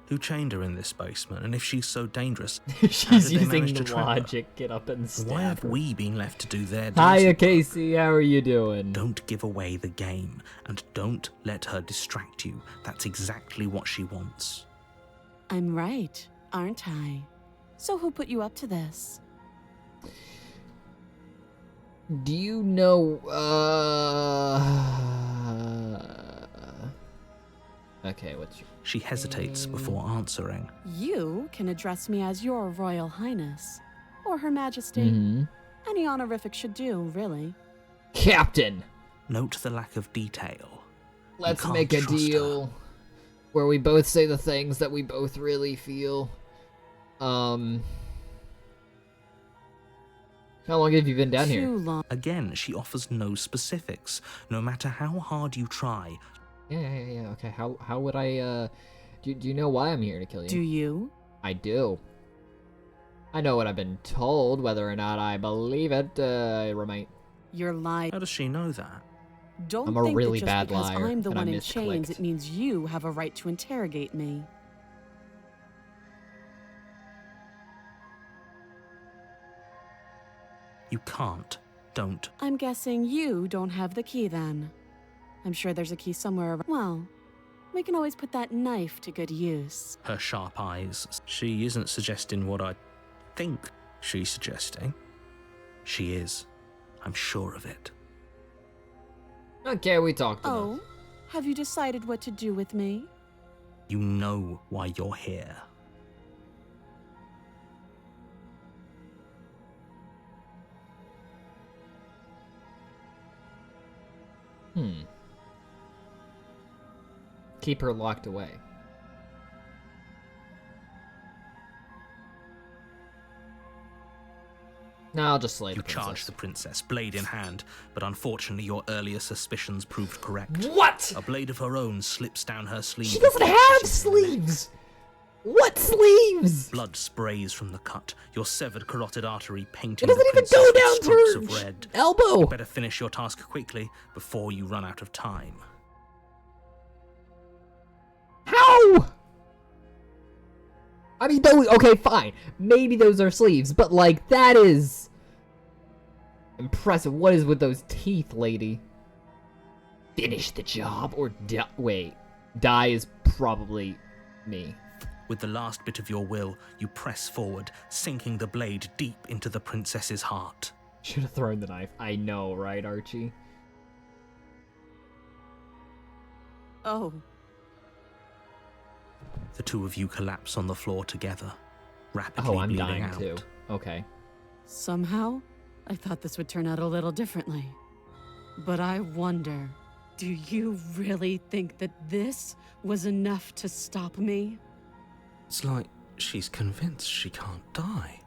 Who chained her in this basement? And if she's so dangerous, She's did they manage using to trap her? logic. Get up and stab why have her. we been left to do their Hiya, dirty work? Casey. How are you doing? Don't give away the game, and don't let her distract you. That's exactly what she wants. I'm right, aren't I? So who put you up to this? Do you know, Okay, what's your... She hesitates before answering. You can address me as Your Royal Highness, or Her Majesty. Any honorific should do, really. Captain! Note the lack of detail. Let's can't make a trust her. deal where we both say the things that we both really feel. How long have you been down here? Too long. Again, she offers no specifics, no matter how hard you try. Yeah. Okay, how would I, do you know why I'm here to kill you? Do you? I do. I know what I've been told, whether or not I believe it, remain. You're lying. How does she know that? Don't I'm a think really that just bad because liar, I'm the and I one in chains, misclicked. it means you have a right to interrogate me. You can't. Don't. I'm guessing you don't have the key then. I'm sure there's a key somewhere around. Well, we can always put that knife to good use. Her sharp eyes. She isn't suggesting what I think she's suggesting. She is. I'm sure of it. Okay, we talked enough. Oh, have you decided what to do with me? You know why you're here. Keep her locked away. No, I'll just slay You the princess. charge the princess, blade in hand, but unfortunately your earlier suspicions proved correct. What? A blade of her own slips down her sleeve. She doesn't and have catches her neck. sleeves! What sleeves? Blood sprays from the cut, your severed carotid artery It painting doesn't the even princess go with down strokes to of her red. elbow! Better finish your task quickly before you run out of time. How? I mean, those, okay, fine. Maybe those are sleeves, but like, that is impressive. What is with those teeth, lady? Finish the job or die. Wait, die is probably me. With the last bit of your will, you press forward, sinking the blade deep into the princess's heart. Should have thrown the knife. I know, right, Archie? Oh, The two of you collapse on the floor together, rapidly Oh, I'm bleeding dying out. too. Okay. somehow, I thought this would turn out a little differently. But I wonder, do you really think that this was enough to stop me? It's like she's convinced she can't die.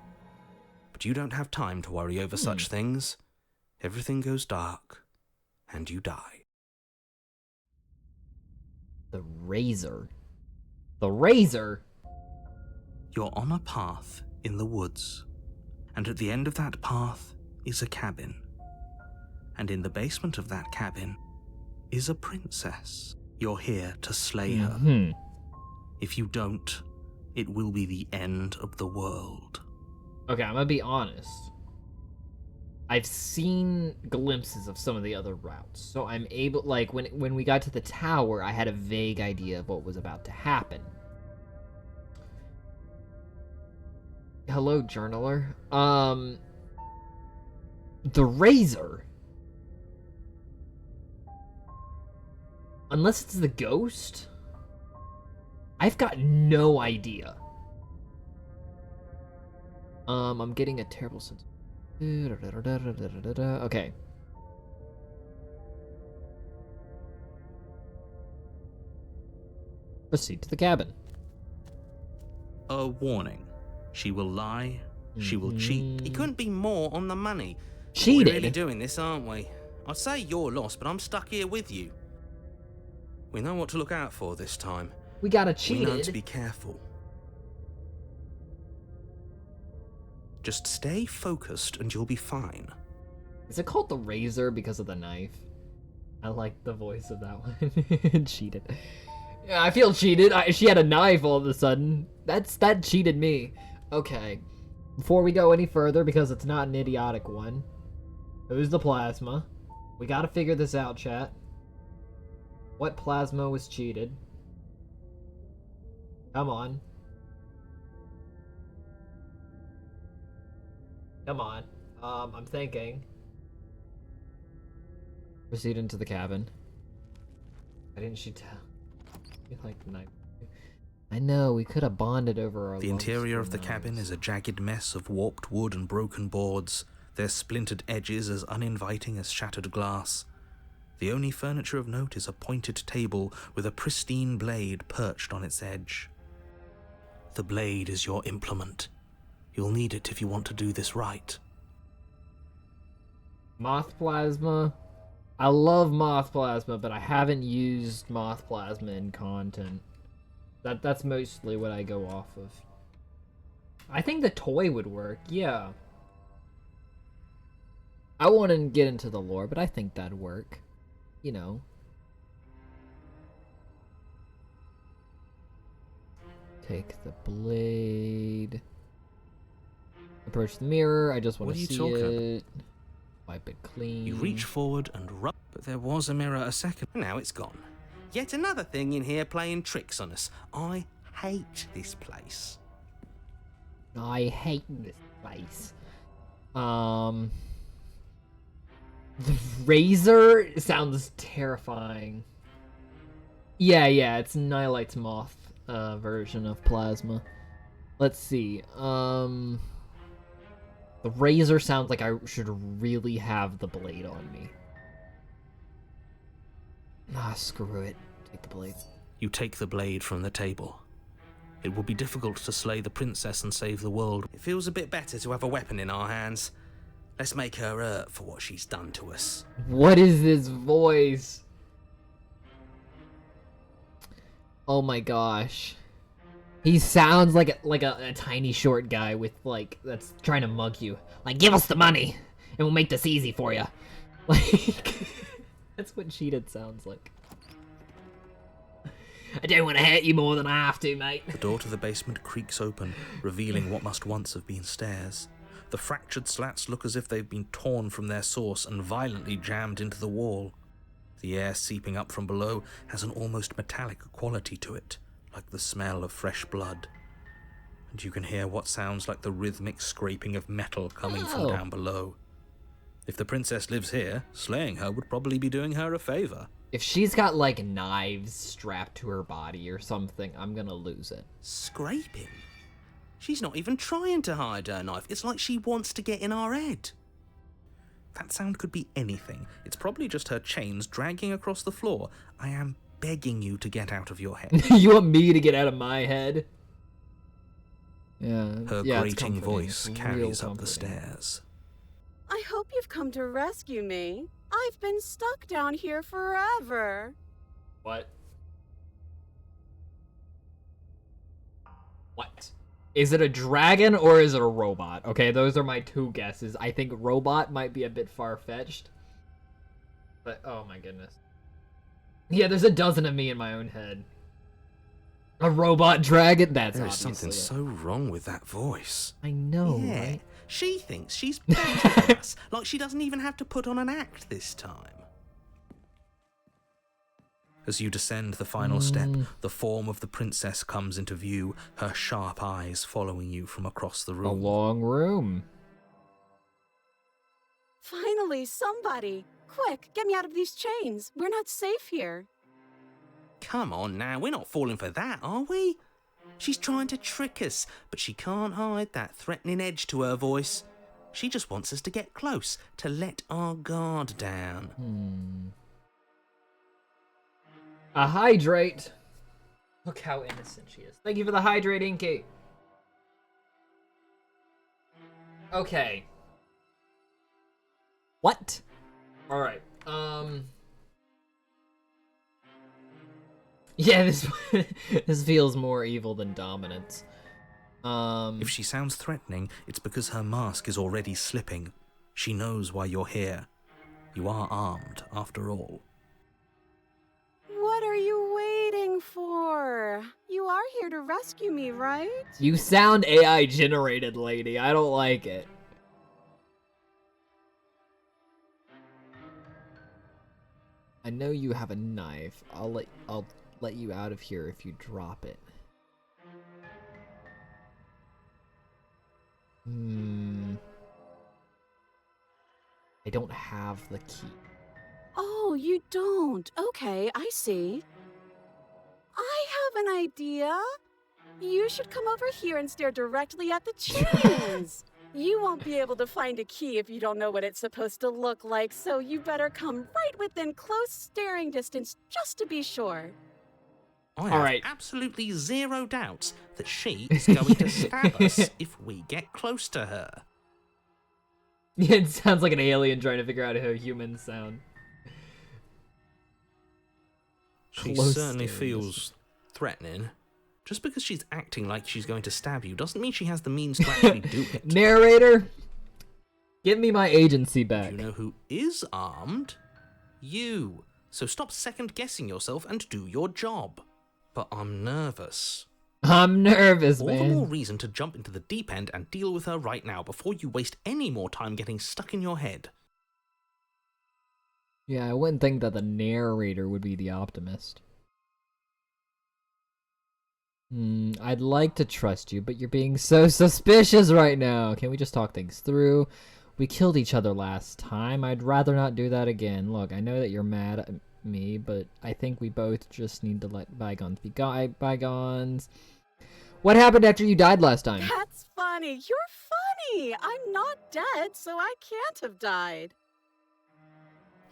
But you don't have time to worry over such things. Everything goes dark, and you die. The razor. The razor? You're on a path in the woods, and at the end of that path is a cabin. And in the basement of that cabin is a princess. You're here to slay her. If you don't, it will be the end of the world. Okay, I'm gonna be honest. I've seen glimpses of some of the other routes, so I'm able, like, when we got to the tower, I had a vague idea of what was about to happen. Hello, journaler. The razor. Unless it's the ghost? I've got no idea. I'm getting a terrible sense. Okay. Proceed to the cabin. A warning. She will lie. She will cheat. It couldn't be more on the money. Cheated? We're really doing this, aren't we? I'd say you're lost, but I'm stuck here with you. We know what to look out for this time. We gotta We know to cheated. be careful. Just stay focused and you'll be fine. Is it called the razor because of the knife? I like the voice of that one. Cheated. Yeah, I feel cheated. She had a knife all of a sudden. That cheated me. Okay. Before we go any further, because it's not an idiotic one. Who's the plasma? We gotta figure this out, chat. What plasma was cheated? Come on. Come on. I'm thinking. Proceed into the cabin. Why didn't she tell? You like the knife. I know, we could have bonded over our The loves interior for of the cabin those. is a jagged mess of warped wood and broken boards, their splintered edges as uninviting as shattered glass. The only furniture of note is a pointed table with a pristine blade perched on its edge. The blade is your implement. You'll need it if you want to do this right. Moth plasma. I love moth plasma, but I haven't used moth plasma in content. That's mostly what I go off of. I think the toy would work, yeah. I wouldn't get into the lore, but I think that'd work. You know. Take the blade. Approach the mirror. I just want What to are you see talking about? it. Wipe it clean. You reach forward and rub, but there was a mirror a second. Now it's gone. Yet another thing in here playing tricks on us. I hate this place. I hate this place. The razor sounds terrifying. Yeah, it's Nihilite's moth version of plasma. Let's see. The razor sounds like I should really have the blade on me. Ah, screw it. Take the blade. You take the blade from the table. It will be difficult to slay the princess and save the world. It feels a bit better to have a weapon in our hands. Let's make her hurt for what she's done to us. What is this voice? Oh my gosh. He sounds like a tiny short guy with that's trying to mug you. Like, give us the money and we'll make this easy for you. Like, that's what Cheated sounds like. I don't want to hurt you more than I have to, mate. The door to the basement creaks open, revealing what must once have been stairs. The fractured slats look as if they've been torn from their source and violently jammed into the wall. The air seeping up from below has an almost metallic quality to it, like the smell of fresh blood. And you can hear what sounds like the rhythmic scraping of metal coming from down below. If the princess lives here, slaying her would probably be doing her a favor. If she's got, like, knives strapped to her body or something, I'm gonna lose it. Scraping? She's not even trying to hide her knife. It's like she wants to get in our head. That sound could be anything. It's probably just her chains dragging across the floor. I am begging you to get out of your head. You want me to get out of my head? Yeah. Her yeah, it's grating comforting. voice It's carries real up the comforting. stairs. I hope you've come to rescue me. I've been stuck down here forever. What? What? Is it a dragon or is it a robot? Okay, those are my two guesses. I think robot might be a bit far-fetched. But, oh my goodness. Yeah, there's a dozen of me in my own head. A robot dragon? That's There is obviously something it. so wrong with that voice. I know, Yeah, right? she thinks she's better than us, like she doesn't even have to put on an act this time. As you descend the final step, the form of the princess comes into view, her sharp eyes following you from across the A room. long room. Finally, somebody. Quick, get me out of these chains. We're not safe here. Come on now, we're not falling for that, are we? She's trying to trick us, but she can't hide that threatening edge to her voice. She just wants us to get close, to let our guard down. A hydrate. Look how innocent she is. Thank you for the hydrate, Inky. Okay. What? Alright. Yeah, this feels more evil than dominance. If she sounds threatening, it's because her mask is already slipping. She knows why you're here. You are armed, after all. What are you waiting for? You are here to rescue me, right? You sound AI generated, lady. I don't like it. I know you have a knife. I'll let you out of here if you drop it. I don't have the key. Oh, you don't. Okay, I see. I have an idea. You should come over here and stare directly at the chains. You won't be able to find a key if you don't know what it's supposed to look like, so you better come right within close staring distance just to be sure. I have absolutely zero doubts that she is going to stab us if we get close to her. Yeah, it sounds like an alien trying to figure out how humans sound. She Close certainly staring feels threatening. Just because she's acting like she's going to stab you doesn't mean she has the means to actually do it. Narrator, give me my agency back. Do you know who is armed? You. So stop second-guessing yourself and do your job. But I'm nervous. I'm nervous, All man. the more reason to jump into the deep end and deal with her right now before you waste any more time getting stuck in your head. Yeah, I wouldn't think that the narrator would be the optimist. I'd like to trust you, but you're being so suspicious right now. Can we just talk things through? We killed each other last time. I'd rather not do that again. Look, I know that you're mad at me, but I think we both just need to let bygones be bygones. What happened after you died last time? That's funny. You're funny. I'm not dead, so I can't have died.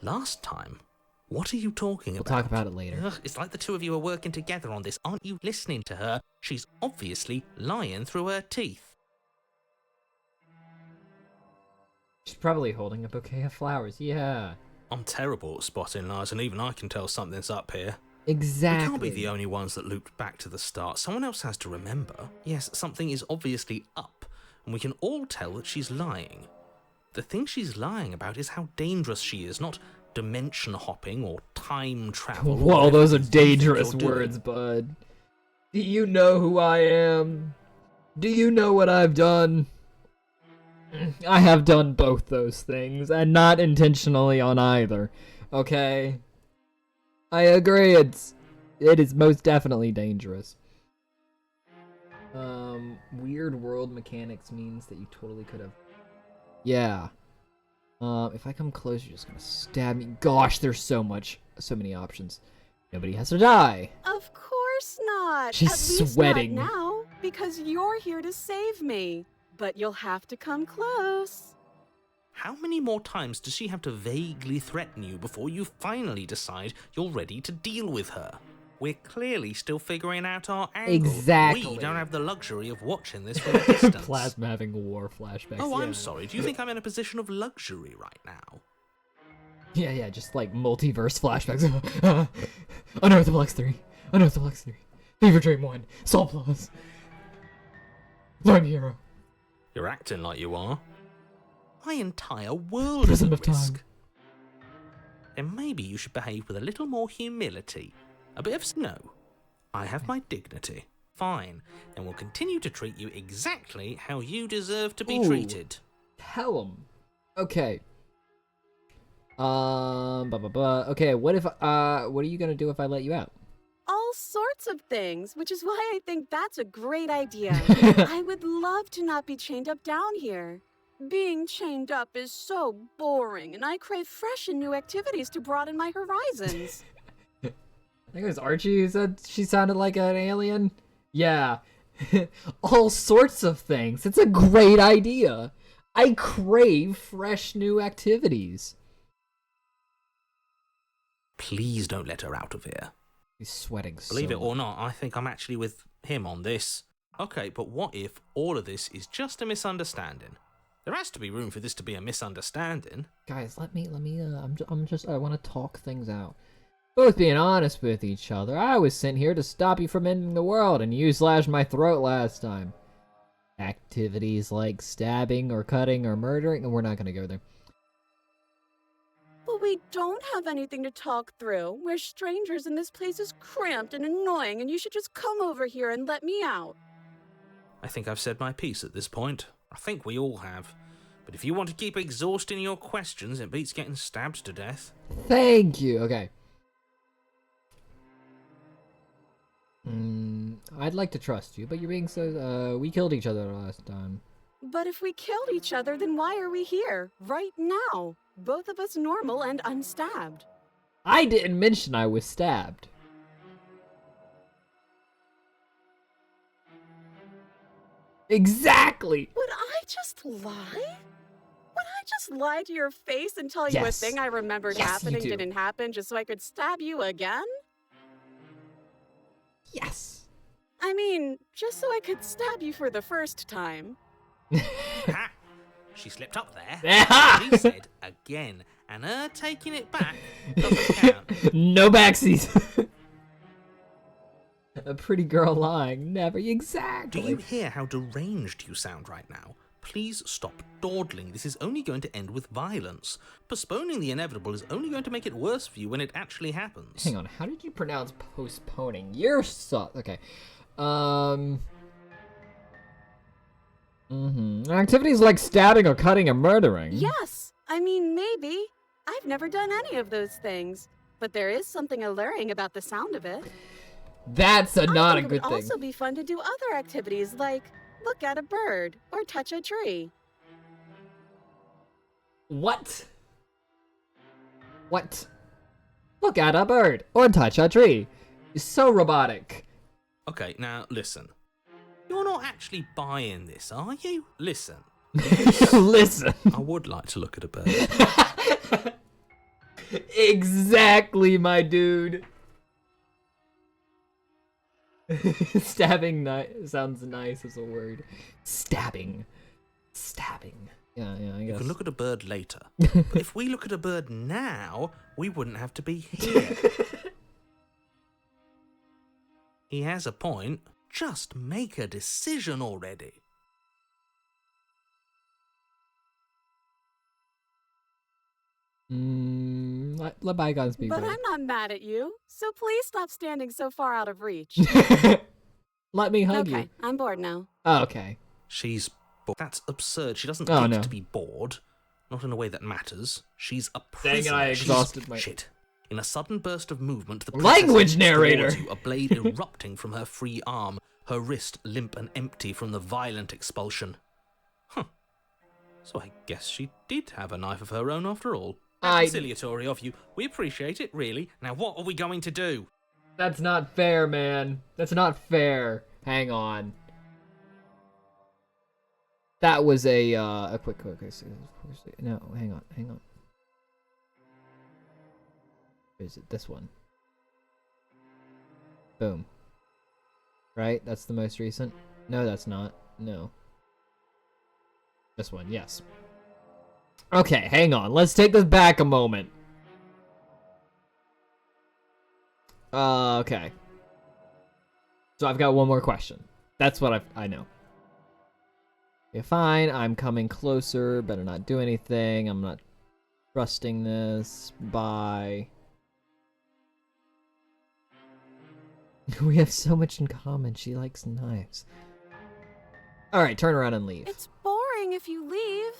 Last time? What are you talking about? We'll talk about it later. Ugh, it's like the two of you are working together on this. Aren't you listening to her? She's obviously lying through her teeth. She's probably holding a bouquet of flowers. Yeah. I'm terrible at spotting lies, and even I can tell something's up here. Exactly. We can't be the only ones that looped back to the start. Someone else has to remember. Yes, something is obviously up, and we can all tell that she's lying. The thing she's lying about is how dangerous she is, not dimension hopping or time travel. Whoa, those are dangerous words, bud. Do you know who I am? Do you know what I've done? I have done both those things, and not intentionally on either. Okay? I agree, it is most definitely dangerous. Weird world mechanics means that you totally could have... Yeah. If I come close, you're just gonna stab me. Gosh, there's so many options. Nobody has to die. Of course not. She's At least sweating. not now, because you're here to save me. But you'll have to come close. How many more times does she have to vaguely threaten you before you finally decide you're ready to deal with her? We're clearly still figuring out our angle. Exactly. We don't have the luxury of watching this from a distance. Plasma having war flashbacks. Oh, yeah. I'm sorry. Do you think I'm in a position of luxury right now? Yeah, just like multiverse flashbacks. Unearth the X 3. Unearth the X 3. Fever Dream 1. Soul Plus. PlazmaHero. You're acting like you are. My entire world Prism is of at risk. Time. Then maybe you should behave with a little more humility. A bit of no. I have my dignity. Fine. Then we'll continue to treat you exactly how you deserve to be treated. Tell him. Okay. Okay, what are you gonna do if I let you out? All sorts of things, which is why I think that's a great idea. I would love to not be chained up down here. Being chained up is so boring, and I crave fresh and new activities to broaden my horizons. I think it was Archie who said she sounded like an alien. Yeah. All sorts of things. It's a great idea. I crave fresh new activities. Please don't let her out of here. He's sweating so Believe it or not, I think I'm actually with him on this. Okay, but what if all of this is just a misunderstanding? There has to be room for this to be a misunderstanding. Guys, I want to talk things out. Both being honest with each other, I was sent here to stop you from ending the world, and you slashed my throat last time. Activities like stabbing or cutting or murdering, and we're not gonna go there. But we don't have anything to talk through. We're strangers and this place is cramped and annoying, and you should just come over here and let me out. I think I've said my piece at this point. I think we all have. But if you want to keep exhausting your questions, it beats getting stabbed to death. Thank you. Okay. I'd like to trust you, but you're being so, we killed each other last time. But if we killed each other, then why are we here, right now? Both of us normal and unstabbed. I didn't mention I was stabbed. Exactly. Would I just lie? Would I just lie to your face and tell you a Yes. thing I remembered Yes, happening you do. didn't happen just so I could stab you again? Yes. I mean, just so I could stab you for the first time. Ha! She slipped up there. Ah! She said again, and her taking it back doesn't count. No backsies. A pretty girl lying, never exactly. Do you hear how deranged you sound right now? Please stop dawdling. This is only going to end with violence. Postponing the inevitable is only going to make it worse for you when it actually happens. Hang on, how did you pronounce postponing? You're okay. Activities like stabbing or cutting or murdering. Yes, I mean, maybe. I've never done any of those things. But there is something alluring about the sound of it. That's not a I think good it would thing. also be fun to do other activities like look at a bird or touch a tree. What? What? Look at a bird or touch a tree. It's so robotic. Okay, now listen. You're not actually buying this, are you? Listen. Listen. I would like to look at a bird. Exactly, my dude. Stabbing sounds nice as a word. Stabbing. Yeah, I You guess. can look at a bird later. But if we look at a bird now, we wouldn't have to be here. He has a point. Just make a decision already. Let bygones be. But Right. I'm not mad at you, so please stop standing so far out of reach. Let me hug Okay, you. I'm bored now. Oh, okay. She's bored. That's absurd. She doesn't Oh, get no. to be bored. Not in a way that matters. She's a Dang it, prisoner. I exhausted She's... my- Shit. In a sudden burst of movement, the Language princess narrator. towards you, a blade erupting from her free arm, her wrist limp and empty from the violent expulsion. Huh. So I guess she did have a knife of her own after all. Conciliatory of you. We appreciate it, really. Now what are we going to do? That's not fair, man. That's not fair. Hang on. That was a quick. No, hang on. Is it this one? Boom. Right? That's the most recent? No, that's not. No. This one, yes. Okay, hang on. Let's take this back a moment. Okay. So I've got one more question. That's what I know. Okay, fine. I'm coming closer. Better not do anything. I'm not trusting this. Bye. We have so much in common. She likes knives. Alright, turn around and leave. It's boring if you leave.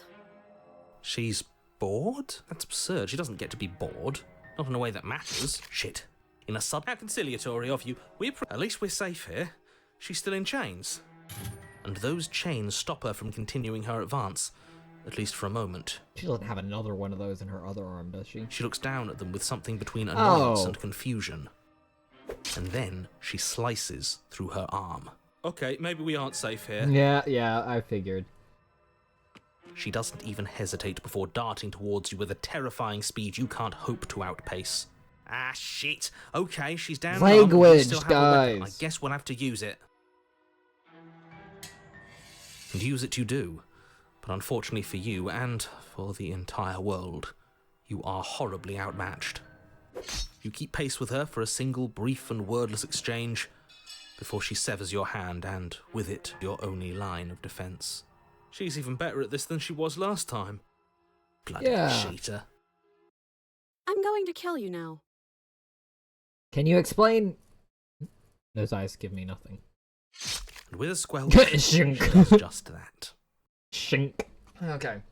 She's bored? That's absurd. She doesn't get to be bored. Not in a way that matters. Shit. In a sudden... How conciliatory of you. At least we're safe here. She's still in chains. And those chains stop her from continuing her advance. At least for a moment. She doesn't have another one of those in her other arm, does she? She looks down at them with something between annoyance Oh. and confusion. And then she slices through her arm. Okay, maybe we aren't safe here. Yeah, I figured. She doesn't even hesitate before darting towards you with a terrifying speed you can't hope to outpace. Ah, shit. Okay, she's down. Language, We still have a weapon. I guys. guess we'll have to use it. And use it you do. But unfortunately for you, and for the entire world, you are horribly outmatched. You keep pace with her for a single brief and wordless exchange before she severs your hand and, with it, your only line of defense. She's even better at this than she was last time. Bloody Yeah. cheater. I'm going to kill you now. Can you explain? Those eyes give me nothing. And with a squelch, Shink. she does just that. Shink. Okay.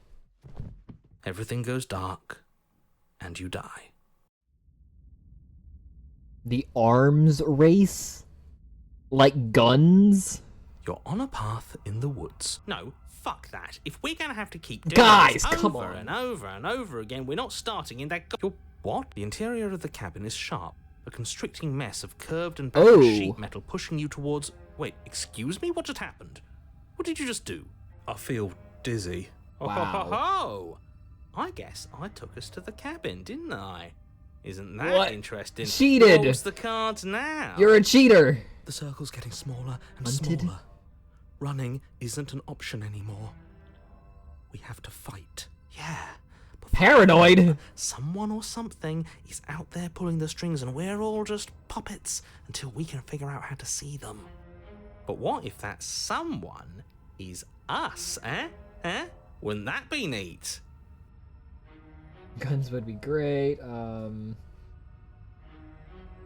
Everything goes dark, and you die. The arms race? Like guns? You're on a path in the woods. No, fuck that. If we're gonna have to keep doing Guys, this come over on. and over and over again, we're not starting in that... You're... What? The interior of the cabin is sharp. A constricting mess of curved and battered Oh. sheet metal pushing you towards... Wait, excuse me? What just happened? What did you just do? I feel dizzy. Oh, Wow. ho, ho, ho. I guess I took us to the cabin, didn't I? Isn't that What? interesting? Cheated. What's the cards now? You're a cheater. The circle's getting smaller and Hunted? smaller. Running isn't an option anymore. We have to fight. Yeah. But Paranoid. someone or something is out there pulling the strings and we're all just puppets until we can figure out how to see them. But what if that someone is us, eh? Eh? Wouldn't that be neat? Guns would be great.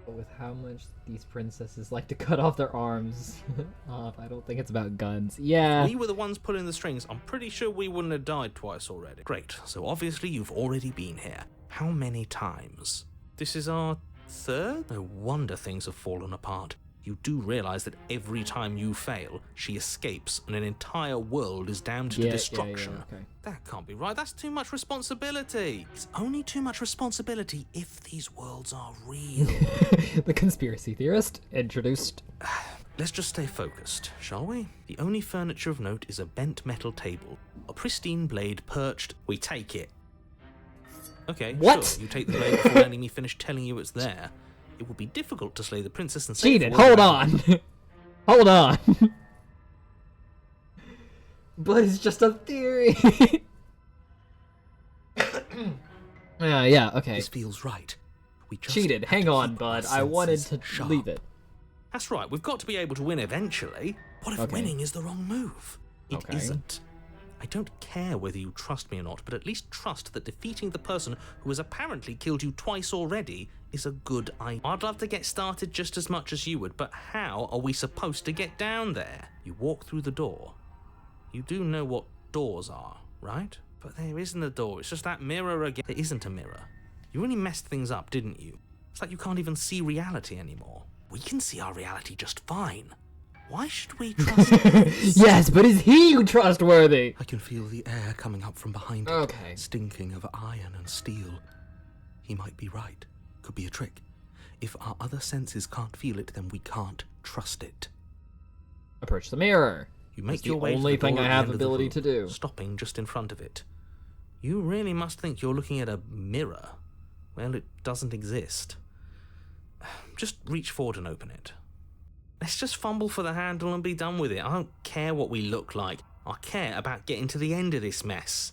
But with how much these princesses like to cut off their arms off, I don't think it's about guns. Yeah. We were the ones pulling the strings. I'm pretty sure we wouldn't have died twice already. Great, so obviously you've already been here. How many times? This is our third? No wonder things have fallen apart. You do realise that every time you fail, she escapes and an entire world is damned to destruction. Okay. That can't be right. That's too much responsibility. It's only too much responsibility if these worlds are real. The conspiracy theorist introduced. Let's just stay focused, shall we? The only furniture of note is a bent metal table. A pristine blade perched. We take it. Okay, What? Sure. You take the blade before letting me finish telling you it's there. It would be difficult to slay the princess and save Cheated. the world. Hold on. Hold on. But it's just a theory. Yeah, okay. This feels right. We just Cheated. have Hang to on, keep bud. our I wanted to senses sharp. leave it. That's right. We've got to be able to win eventually. What if Okay. winning is the wrong move? It Okay. isn't. I don't care whether you trust me or not, but at least trust that defeating the person who has apparently killed you twice already is a good idea. I'd love to get started just as much as you would, but how are we supposed to get down there? You walk through the door. You do know what doors are, right? But there isn't a door, it's just that mirror again. There isn't a mirror. You really messed things up, didn't you? It's like you can't even see reality anymore. We can see our reality just fine. Why should we trust this? Yes, but is he trustworthy? I can feel the air coming up from behind it, Okay. stinking of iron and steel. He might be right. Could be a trick. If our other senses can't feel it, then we can't trust it. Approach the mirror. You make It's your the way only to the thing door I at the have end of the ability room, to do. stopping just in front of it. You really must think you're looking at a mirror. Well, it doesn't exist. Just reach forward and open it. Let's just fumble for the handle and be done with it. I don't care what we look like. I care about getting to the end of this mess.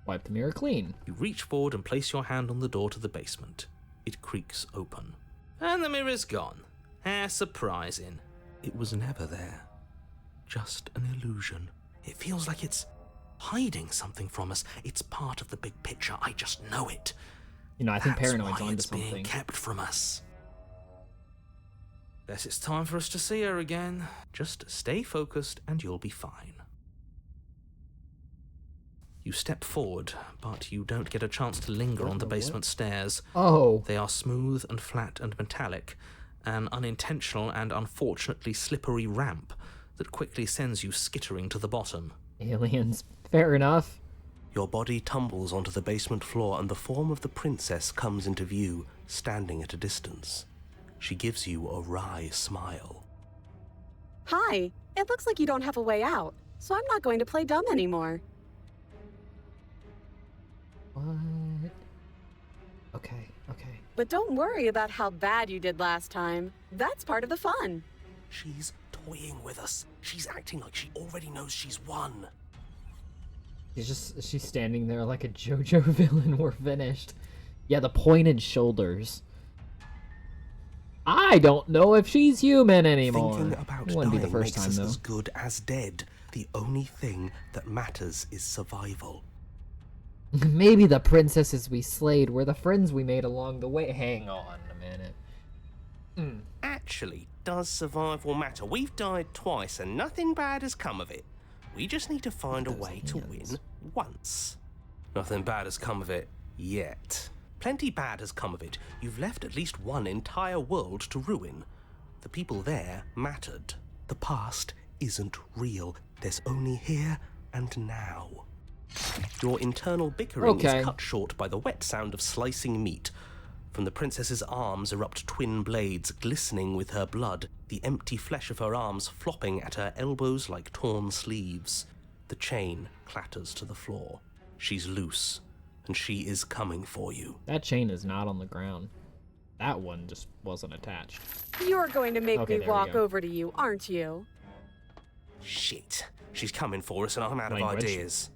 Wipe the mirror clean. You reach forward and place your hand on the door to the basement. It creaks open. And the mirror's gone. How surprising. It was never there. Just an illusion. It feels like it's hiding something from us. It's part of the big picture. I just know it. You know, I think That's Paranoid's why onto it's being something. kept from us. Guess it's time for us to see her again. Just stay focused and you'll be fine. You step forward, but you don't get a chance to linger on the basement stairs. Oh. They are smooth and flat and metallic, an unintentional and unfortunately slippery ramp that quickly sends you skittering to the bottom. Aliens. Fair enough. Your body tumbles onto the basement floor and the form of the princess comes into view, standing at a distance. She gives you a wry smile. Hi, it looks like you don't have a way out, so I'm not going to play dumb anymore. What? Okay. But don't worry about how bad you did last time. That's part of the fun. She's toying with us. She's acting like she already knows she's won. She's standing there like a JoJo villain. We're finished. Yeah, the pointed shoulders. I don't know if she's human anymore. Thinking about It wouldn't be dying the first makes time us though. as good as dead. The only thing that matters is survival. Maybe the princesses we slayed were the friends we made along the way. Hang on a minute. Actually, does survival matter? We've died twice and nothing bad has come of it. We just need to find a way to win once. Nothing bad has come of it yet. Plenty bad has come of it. You've left at least one entire world to ruin. The people there mattered. The past isn't real. There's only here and now. Your internal bickering Okay. is cut short by the wet sound of slicing meat. From the princess's arms erupt twin blades glistening with her blood, the empty flesh of her arms flopping at her elbows like torn sleeves. The chain clatters to the floor. She's loose, and she is coming for you. That chain is not on the ground. That one just wasn't attached. You're going to make Okay, me there we walk go. over to you, aren't you? Shit. She's coming for us and I'm out of Language. ideas.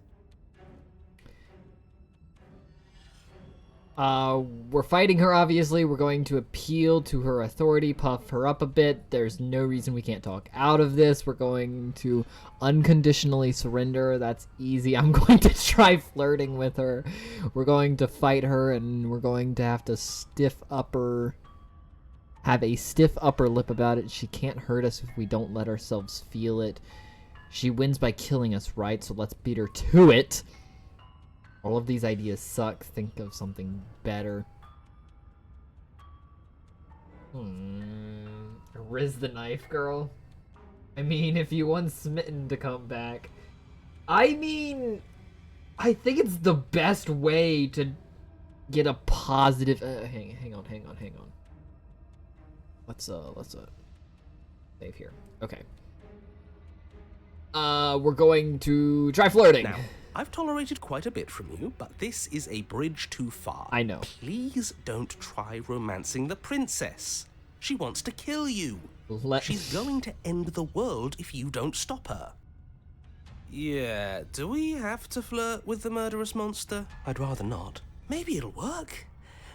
We're fighting her, obviously. We're going to appeal to her authority, puff her up a bit. There's no reason we can't talk out of this. We're going to unconditionally surrender. That's easy. I'm going to try flirting with her. We're going to fight her, and we're going to have a stiff upper lip about it. She can't hurt us if we don't let ourselves feel it. She wins by killing us, right? So let's beat her to it. All of these ideas suck. Think of something better. Riz the knife girl? I mean, if you want Smitten to come back. I mean, I think it's the best way to get a positive... hang on. Let's save here. Okay. We're going to try flirting. Now, I've tolerated quite a bit from you, but this is a bridge too far. I know. Please don't try romancing the princess. She wants to kill you. She's going to end the world if you don't stop her. Yeah, do we have to flirt with the murderous monster? I'd rather not. Maybe it'll work.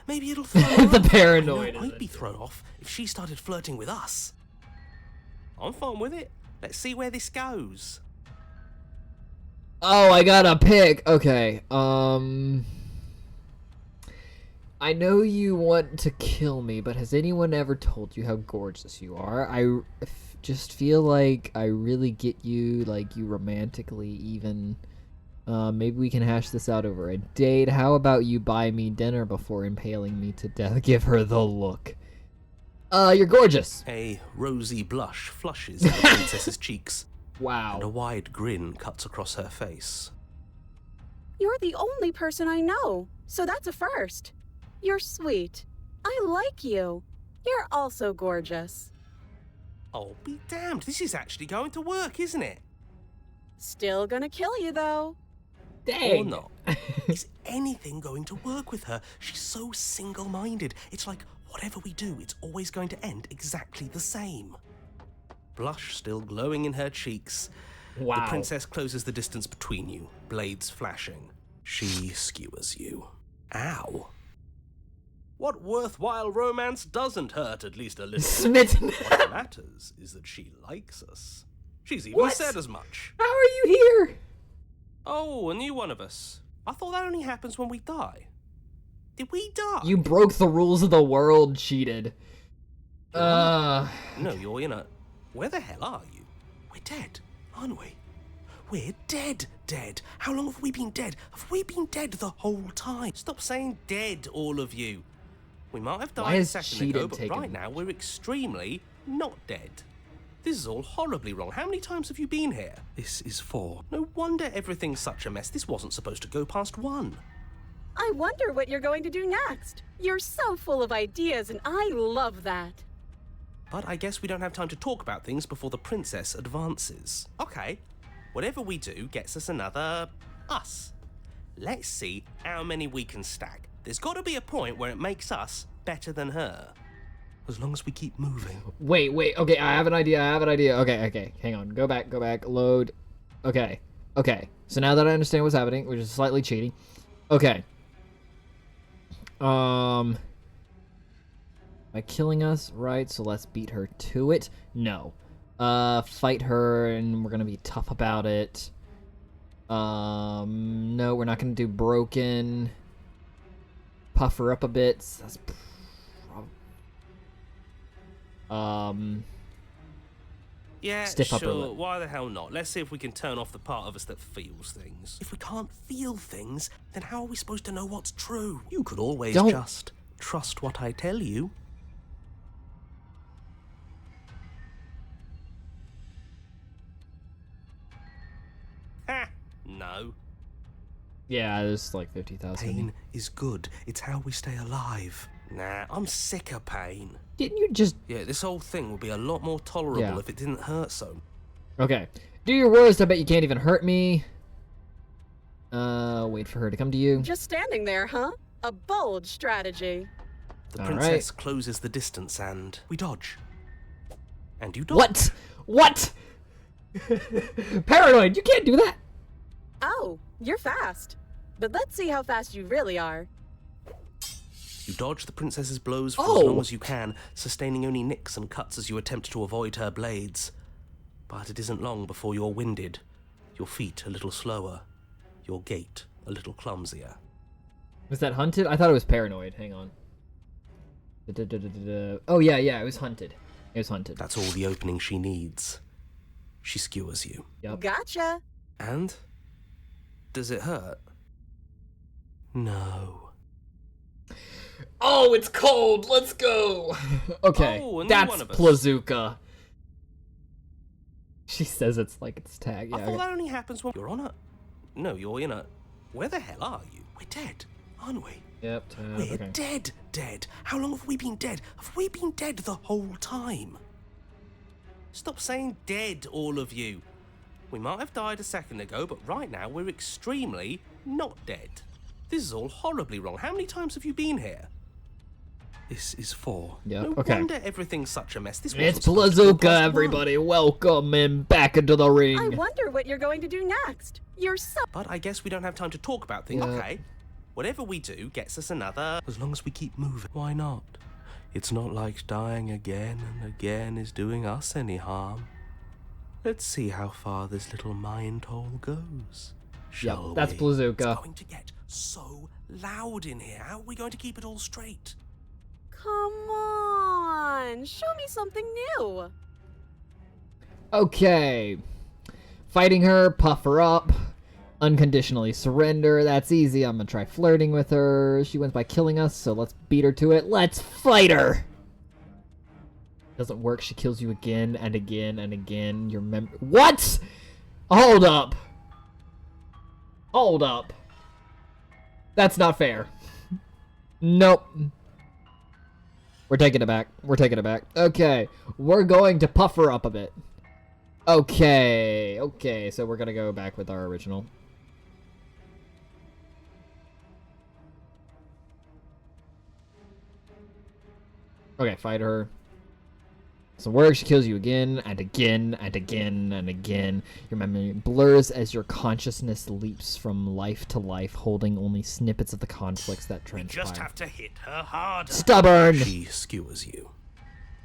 Maybe it'll throw her The off. paranoid. I know I'd be thrown off if she started flirting with us. I'm fine with it. Let's see where this goes. Oh, I gotta pick. Okay, I know you want to kill me, but has anyone ever told you how gorgeous you are? I just feel like I really get you, like you romantically even. Maybe we can hash this out over a date. How about you buy me dinner before impaling me to death? Give her the look. You're gorgeous. A rosy blush flushes the princess's cheeks. Wow. And a wide grin cuts across her face. You're the only person I know, so that's a first. You're sweet. I like you. You're also gorgeous. Oh, be damned. This is actually going to work, isn't it? Still gonna kill you, though. Dang. Or not. Is anything going to work with her? She's so single-minded. It's like, whatever we do, it's always going to end exactly the same. Blush still glowing in her cheeks. Wow. The princess closes the distance between you, blades flashing. She skewers you. Ow. What worthwhile romance doesn't hurt at least a little? Smitten. What matters is that she likes us. She's even What? said as much. How are you here? Oh, a new one of us. I thought that only happens when we die. Did we die? You broke the rules of the world, cheated. No, you're in a... Where the hell are you? We're dead, aren't we? We're dead. How long have we been dead? Have we been dead the whole time? Stop saying dead, all of you. We might have Why died a is second cheated ago, but taken- right now we're extremely not dead. This is all horribly wrong. How many times have you been here? This is 4. No wonder everything's such a mess. This wasn't supposed to go past 1. I wonder what you're going to do next. You're so full of ideas, and I love that. But I guess we don't have time to talk about things before the princess advances. Okay, whatever we do gets us another us. Let's see how many we can stack. There's got to be a point where it makes us better than her. As long as we keep moving. Wait, okay, I have an idea, Okay, hang on, go back, load. Okay, so now that I understand what's happening, which is slightly cheating. Okay. By killing us, right, so let's beat her to it. No. Fight her, and we're gonna be tough about it. No, we're not gonna do broken. Puff her up a bit. That's Yeah, stiff upper sure, lip. why the hell not? Let's see if we can turn off the part of us that feels things. If we can't feel things, then how are we supposed to know what's true? You could always Don't- just trust what I tell you. Ha! No. Yeah, there's like 50,000. Pain is good. It's how we stay alive. Nah, I'm sick of pain. Didn't you just... Yeah, this whole thing would be a lot more tolerable Yeah. if it didn't hurt so. Okay. Do your worst. I bet you can't even hurt me. Wait for her to come to you. Just standing there, huh? A bold strategy. The All princess right. closes the distance and we dodge. And you dodge. What? What? Paranoid, you can't do that. Oh, you're fast. But let's see how fast you really are. You dodge the princess's blows for Oh. as long as you can, sustaining only nicks and cuts as you attempt to avoid her blades. But it isn't long before you're winded, your feet a little slower, your gait a little clumsier. Was that hunted? I thought it was paranoid. Hang on. Oh, yeah, it was hunted. It was hunted. That's all the opening she needs. She skewers you. Yep. Gotcha. And? Does it hurt? No. Oh, it's cold. Let's go. Okay, Oh, a new that's one of us. Plazuka. She says it's like it's tag. I Yeah, thought okay. that only happens when you're on a... No, you're in a... Where the hell are you? We're dead, aren't we? Yep. We're Okay. dead. How long have we been dead? Have we been dead the whole time? Stop saying dead, all of you. We might have died a second ago, but right now we're extremely not dead. This is all horribly wrong. How many times have you been here? This is 4. Yep, No okay. wonder everything's such a mess. This It's wasn't supposed to be Plazuka, +1. everybody. Welcome him back into the ring. I wonder what you're going to do next. You're so... But I guess we don't have time to talk about things. Yeah. Okay. Whatever we do gets us another... As long as we keep moving. Why not? It's not like dying again and again is doing us any harm. Let's see how far this little mind hole goes. Shall that's we? Plazuka. It's going to get so loud in here. How are we going to keep it all straight? Come on. Show me something new. Okay. Fighting her, puff her up, unconditionally surrender. That's easy. I'm gonna try flirting with her. She wins by killing us, so let's beat her to it. Let's fight her! Doesn't work. She kills you again and again and again. Your What? Hold up. Hold up. That's not fair. Nope. We're taking it back. We're taking it back. Okay. We're going to puff her up a bit. Okay. Okay, so we're gonna go back with our original. Okay, fight her. Some work, she kills you again and again and again and again. Your memory blurs as your consciousness leaps from life to life, holding only snippets of the conflicts that transpire. Just have to hit her harder. Stubborn! She skewers you.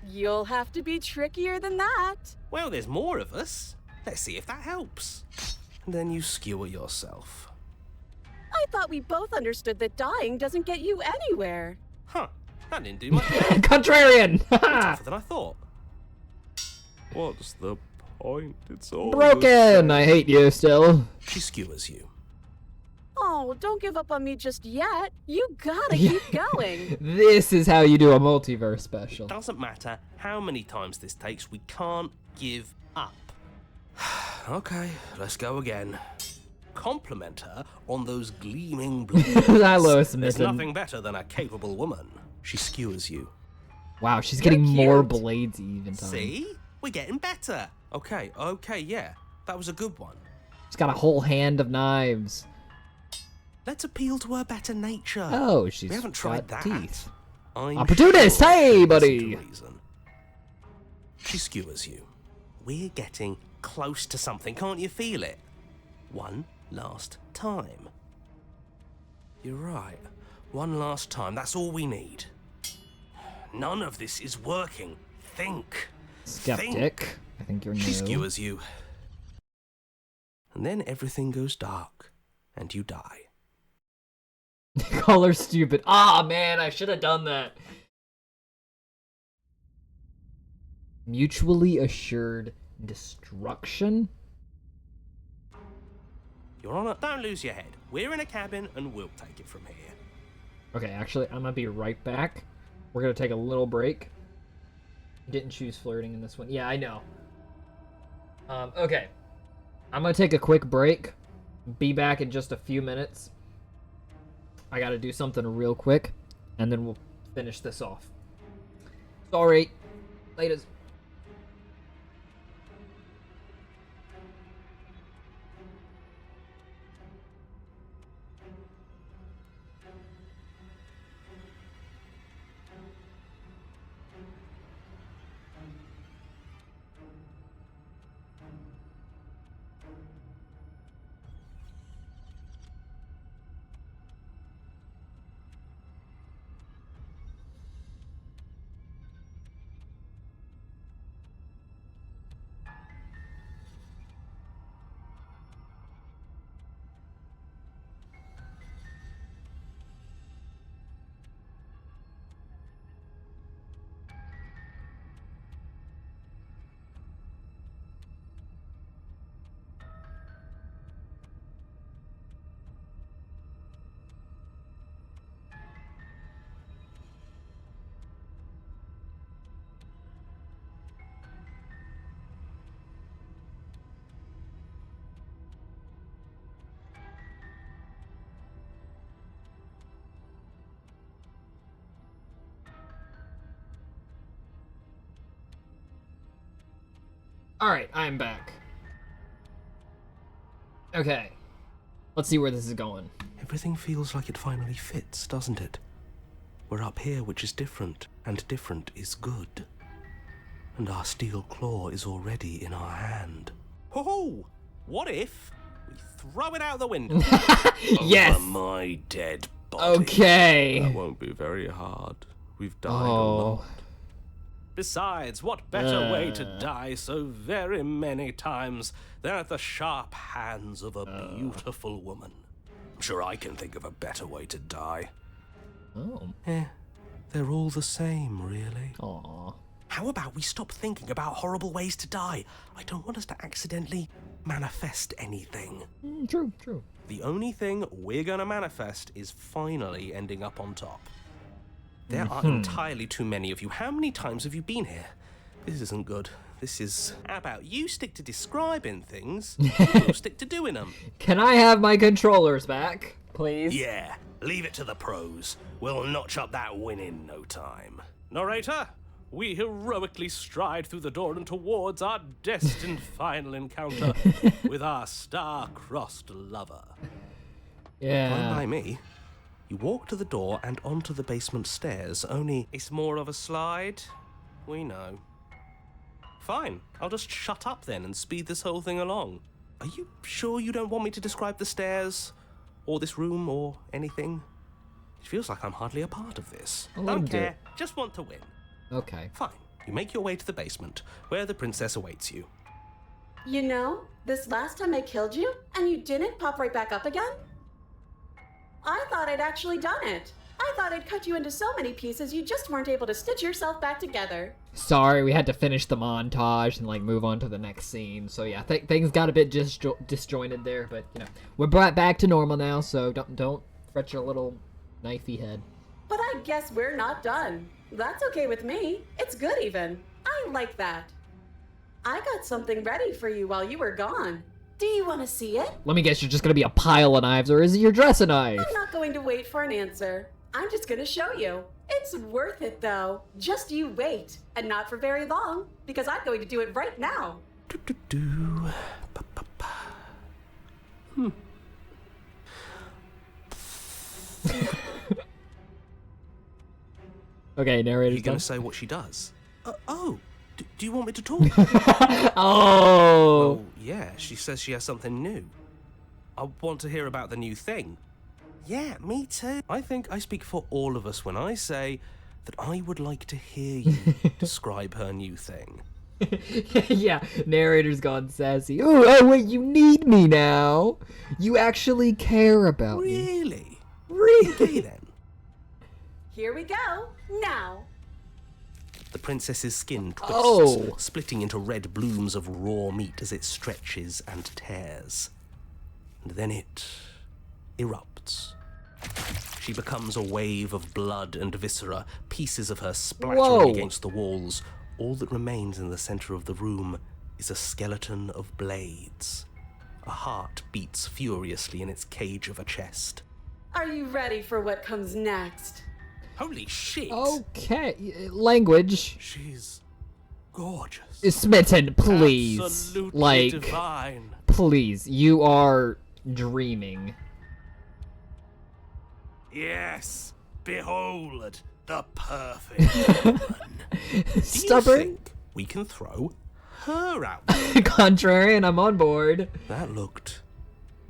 You'll have to be trickier than that. Well, there's more of us. Let's see if that helps. And then you skewer yourself. I thought we both understood that dying doesn't get you anywhere. Huh. That didn't do much. Contrarian! Tougher than I thought. What's the point? It's all Broken! I hate you still. She skewers you. Oh, don't give up on me just yet. You gotta Yeah. keep going. This is how you do a multiverse special. Doesn't matter how many times this takes, we can't give up. Okay, let's go again. Compliment her on those gleaming blades. Hello, There's Smitten. nothing better than a capable woman. She skewers you. Wow, she's getting more cute. blades even time. See? We're getting better. Okay, yeah. That was a good one. She's got a whole hand of knives. Let's appeal to her better nature. Oh, she's we haven't tried got that. teeth. I'm Opportunist, sure hey, she buddy. listens to reason. She skewers you. We're getting close to something. Can't you feel it? One last time. You're right. One last time. That's all we need. None of this is working. Think. Skeptic. Think. I think you're new. She skewers you. And then everything goes dark, and you die. Call her stupid. Ah, man, I should have done that. Mutually assured destruction? Your Honor, don't lose your head. We're in a cabin, and we'll take it from here. Okay, actually, I'm gonna be right back. We're gonna take a little break. Didn't choose flirting in this one. Yeah, I know. Okay. I'm gonna take a quick break. Be back in just a few minutes. I gotta do something real quick, and then we'll finish this off. Sorry. Laters. Alright, I'm back. Okay. Let's see where this is going. Everything feels like it finally fits, doesn't it? We're up here, which is different, and different is good. And our steel claw is already in our hand. Ho-ho! What if we throw it out the window? Yes! Over my dead body. Okay. That won't be very hard. We've died a lot. Besides, what better way to die so very many times than at the sharp hands of a beautiful woman? I'm sure I can think of a better way to die. Oh. They're all the same, really. Aw. How about we stop thinking about horrible ways to die? I don't want us to accidentally manifest anything. True, true. The only thing we're gonna manifest is finally ending up on top. There are entirely too many of you. How many times have you been here? This isn't good. This is... How about you stick to describing things, you'll stick to doing them. Can I have my controllers back, please? Yeah, leave it to the pros. We'll notch up that win in no time. Narrator, we heroically stride through the door and towards our destined final encounter with our star-crossed lover. Yeah. Fine by me. You walk to the door and onto the basement stairs, only it's more of a slide. We know. Fine, I'll just shut up then and speed this whole thing along. Are you sure you don't want me to describe the stairs? Or this room, or anything? It feels like I'm hardly a part of this. Don't care, just want to win. Okay. Fine, you make your way to the basement, where the princess awaits you. You know, this last time I killed you, and you didn't pop right back up again? I thought I'd actually done it. I thought I'd cut you into so many pieces you just weren't able to stitch yourself back together. Sorry, we had to finish the montage and like move on to the next scene. So yeah, things got a bit disjointed there, but you know, we're brought back to normal now. So don't fret your little knifey head. But I guess we're not done. That's okay with me. It's good even. I like that. I got something ready for you while you were gone. Do you want to see it? Let me guess, you're just gonna be a pile of knives, or is it your dressing knife? I'm not going to wait for an answer. I'm just gonna show you. It's worth it though. Just you wait. And not for very long, because I'm going to do it right now. Okay, narrator's You're gonna done. say what she does? Do you want me to talk? Oh. Well, yeah, she says she has something new. I want to hear about the new thing. Yeah, me too. I think I speak for all of us when I say that I would like to hear you describe her new thing. Yeah, narrator's gone sassy. Oh, wait, you need me now. You actually care about me. Really? Really? Okay then. Here we go. Now. The princess's skin twists, Oh. splitting into red blooms of raw meat as it stretches and tears. And then it erupts. She becomes a wave of blood and viscera, pieces of her splattering Whoa. against the walls. All that remains in the center of the room is a skeleton of blades. A heart beats furiously in its cage of a chest. Are you ready for what comes next? Holy shit! Okay, language She's gorgeous. is smitten, please. Absolutely Like, divine. please, you are dreaming. Yes, behold the perfect woman. Do Stubborn, you think we can throw her out? contrarian, I'm on board. That looked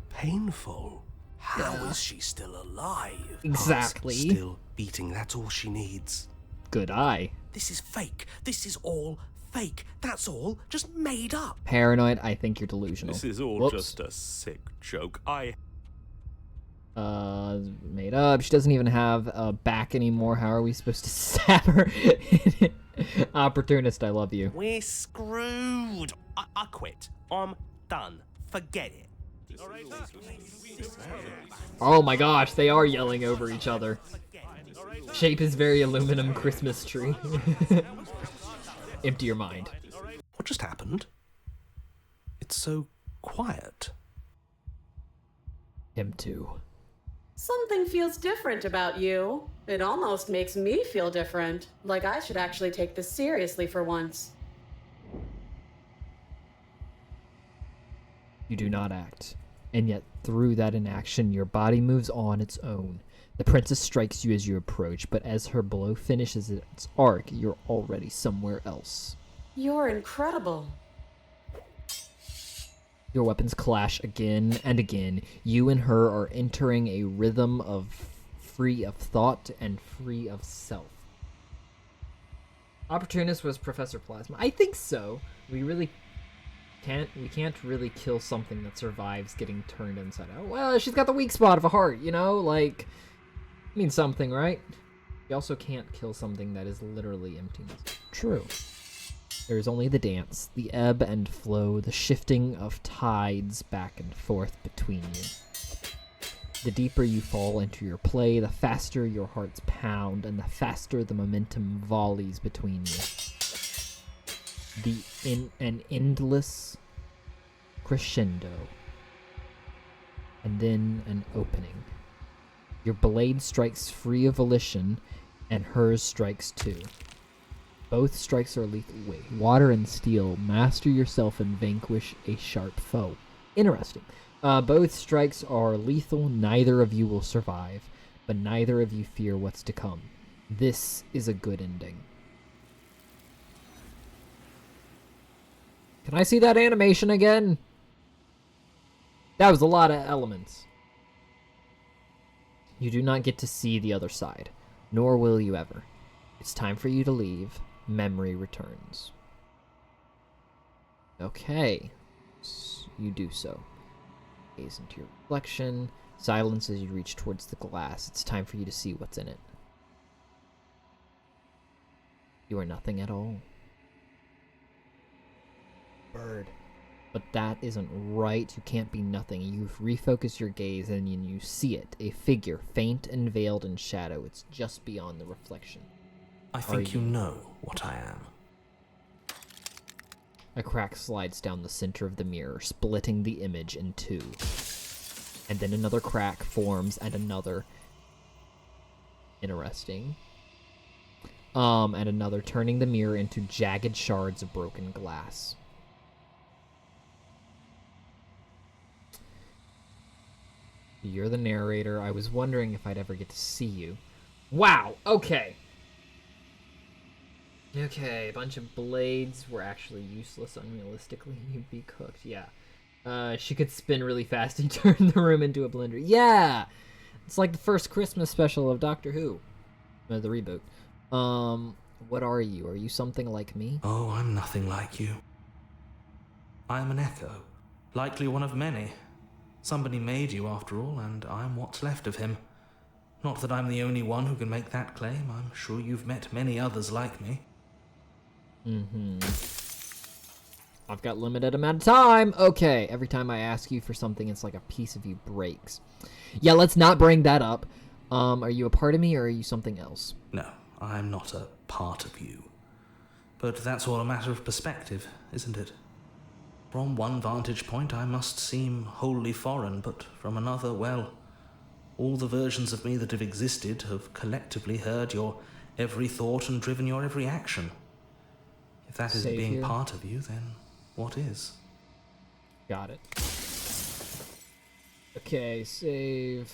painful. How is she still alive? Exactly. Heart's still beating, that's all she needs. Good eye. This is fake. This is all fake. That's all just made up. Paranoid, I think you're delusional. This is all Whoops. just a sick joke. Made up. She doesn't even have a back anymore. How are we supposed to stab her? Opportunist, I love you. We're screwed. I quit. I'm done. Forget it. Oh my gosh, they are yelling over each other. Shape is very aluminum Christmas tree. Empty your mind. What just happened? It's so quiet. Him too. Something feels different about you. It almost makes me feel different. Like I should actually take this seriously for once. You do not act. And yet, through that inaction, your body moves on its own. The princess strikes you as you approach, but as her blow finishes its arc, you're already somewhere else. You're incredible. Your weapons clash again and again. You and her are entering a rhythm of free of thought and free of self. Opportunist was Professor Plasma. I think so. We can't really kill something that survives getting turned inside out. Well, she's got the weak spot of a heart, you know? Like, means something, right? You also can't kill something that is literally emptiness. True. There is only the dance, the ebb and flow, the shifting of tides back and forth between you. The deeper you fall into your play, the faster your hearts pound, and the faster the momentum volleys between you. An endless crescendo, and then an opening. Your blade strikes free of volition, and hers strikes too. Both strikes are lethal. Wait, water and steel. Master yourself and vanquish a sharp foe. Interesting. Both strikes are lethal. Neither of you will survive, but neither of you fear what's to come. This is a good ending. Can I see that animation again? That was a lot of elements. You do not get to see the other side, nor will you ever. It's time for you to leave. Memory returns. Okay. You do so. Gaze into your reflection. Silence as you reach towards the glass. It's time for you to see what's in it. You are nothing at all. Bird. But that isn't right. You can't be nothing. You refocus your gaze and you see it. A figure, faint and veiled in shadow. It's just beyond the reflection. I think you know what I am. A crack slides down the center of the mirror, splitting the image in two. And then another crack forms, and another. Interesting. And another, turning the mirror into jagged shards of broken glass. You're the narrator. I was wondering if I'd ever get to see you. Wow, okay. Okay, a bunch of blades were actually useless, unrealistically. You'd be cooked, yeah. She could spin really fast and turn the room into a blender. Yeah! It's like the first Christmas special of Doctor Who. The reboot. What are you? Are you something like me? Oh, I'm nothing like you. I am an echo, likely one of many. Somebody made you after all, and I'm what's left of him. Not that I'm the only one who can make that claim. I'm sure you've met many others like me. I've got limited amount of time. Okay, every time I ask you for something, it's like a piece of you breaks. Yeah, let's not bring that up. Are you a part of me, or are you something else? No, I'm not a part of you. But that's all a matter of perspective, isn't it? From one vantage point, I must seem wholly foreign, but from another, well, All the versions of me that have existed have collectively heard your every thought and driven your every action. If that isn't Save being here. part of you, then what is? Got it. Okay, save.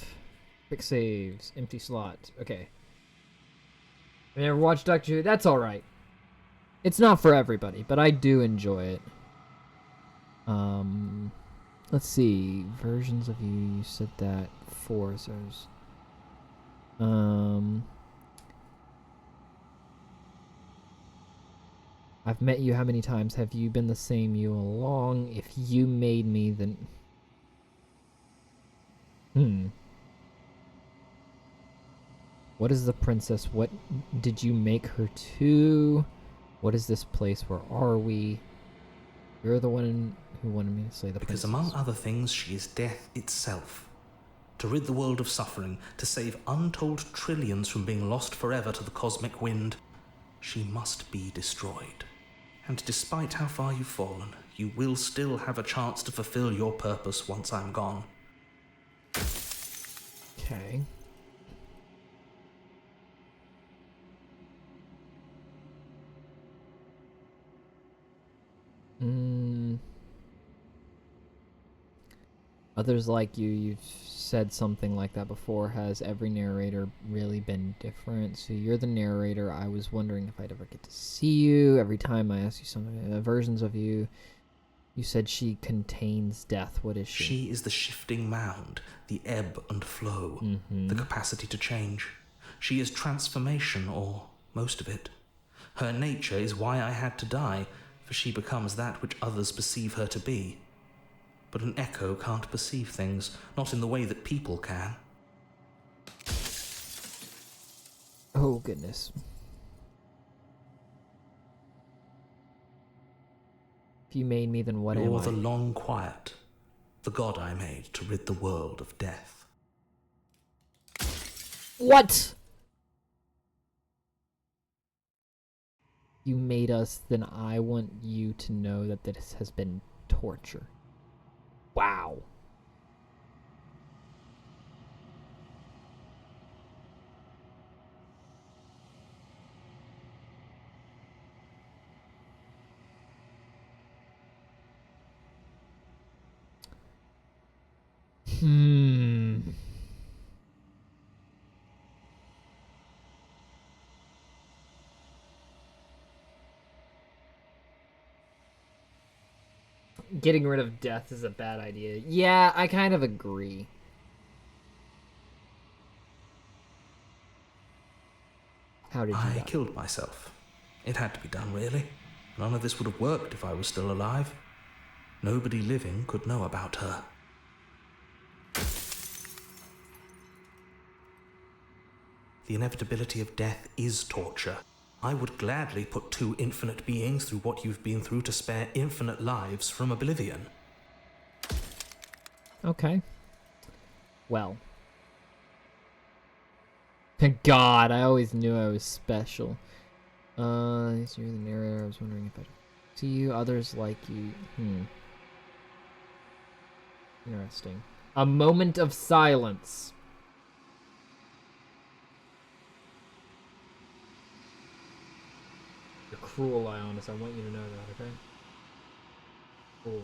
Quick saves. Empty slot. Okay. I never watched Doctor Who. That's alright. It's not for everybody, but I do enjoy it. Let's see. Versions of you. You said that 4. So I've met you how many times? Have you been the same you along? If you made me, then... What is the princess? What did you make her to? What is this place? Where are we? You're the one who wanted me to slay the Because princess. among other things, she is death itself. To rid the world of suffering, to save untold trillions from being lost forever to the cosmic wind, she must be destroyed. And despite how far you've fallen, you will still have a chance to fulfill your purpose once I'm gone. Okay. Others like you've said something like that before. Has every narrator really been different? So you're the narrator. I was wondering if I'd ever get to see you. Every time I ask you something, versions of you, you said she contains death. What is she? She is the shifting mound, the ebb and flow, the capacity to change. She is transformation, or most of it. Her nature is why I had to die, for she becomes that which others perceive her to be. But an echo can't perceive things, not in the way that people can. Oh, goodness. If you made me, then what am I? You're the long quiet, the god I made to rid the world of death. What? You made us, then I want you to know that this has been torture. Wow. Getting rid of death is a bad idea. Yeah, I kind of agree. How did you I die? killed myself. It had to be done, really. None of this would have worked if I was still alive. Nobody living could know about her. The inevitability of death is torture. I would gladly put 2 infinite beings through what you've been through to spare infinite lives from oblivion. Okay. Well. Thank God, I always knew I was special. So you're the narrator. I was wondering if I'd see you. Others like you. Interesting. A moment of silence. You're cruel, Ionis. I want you to know that, okay? Cool.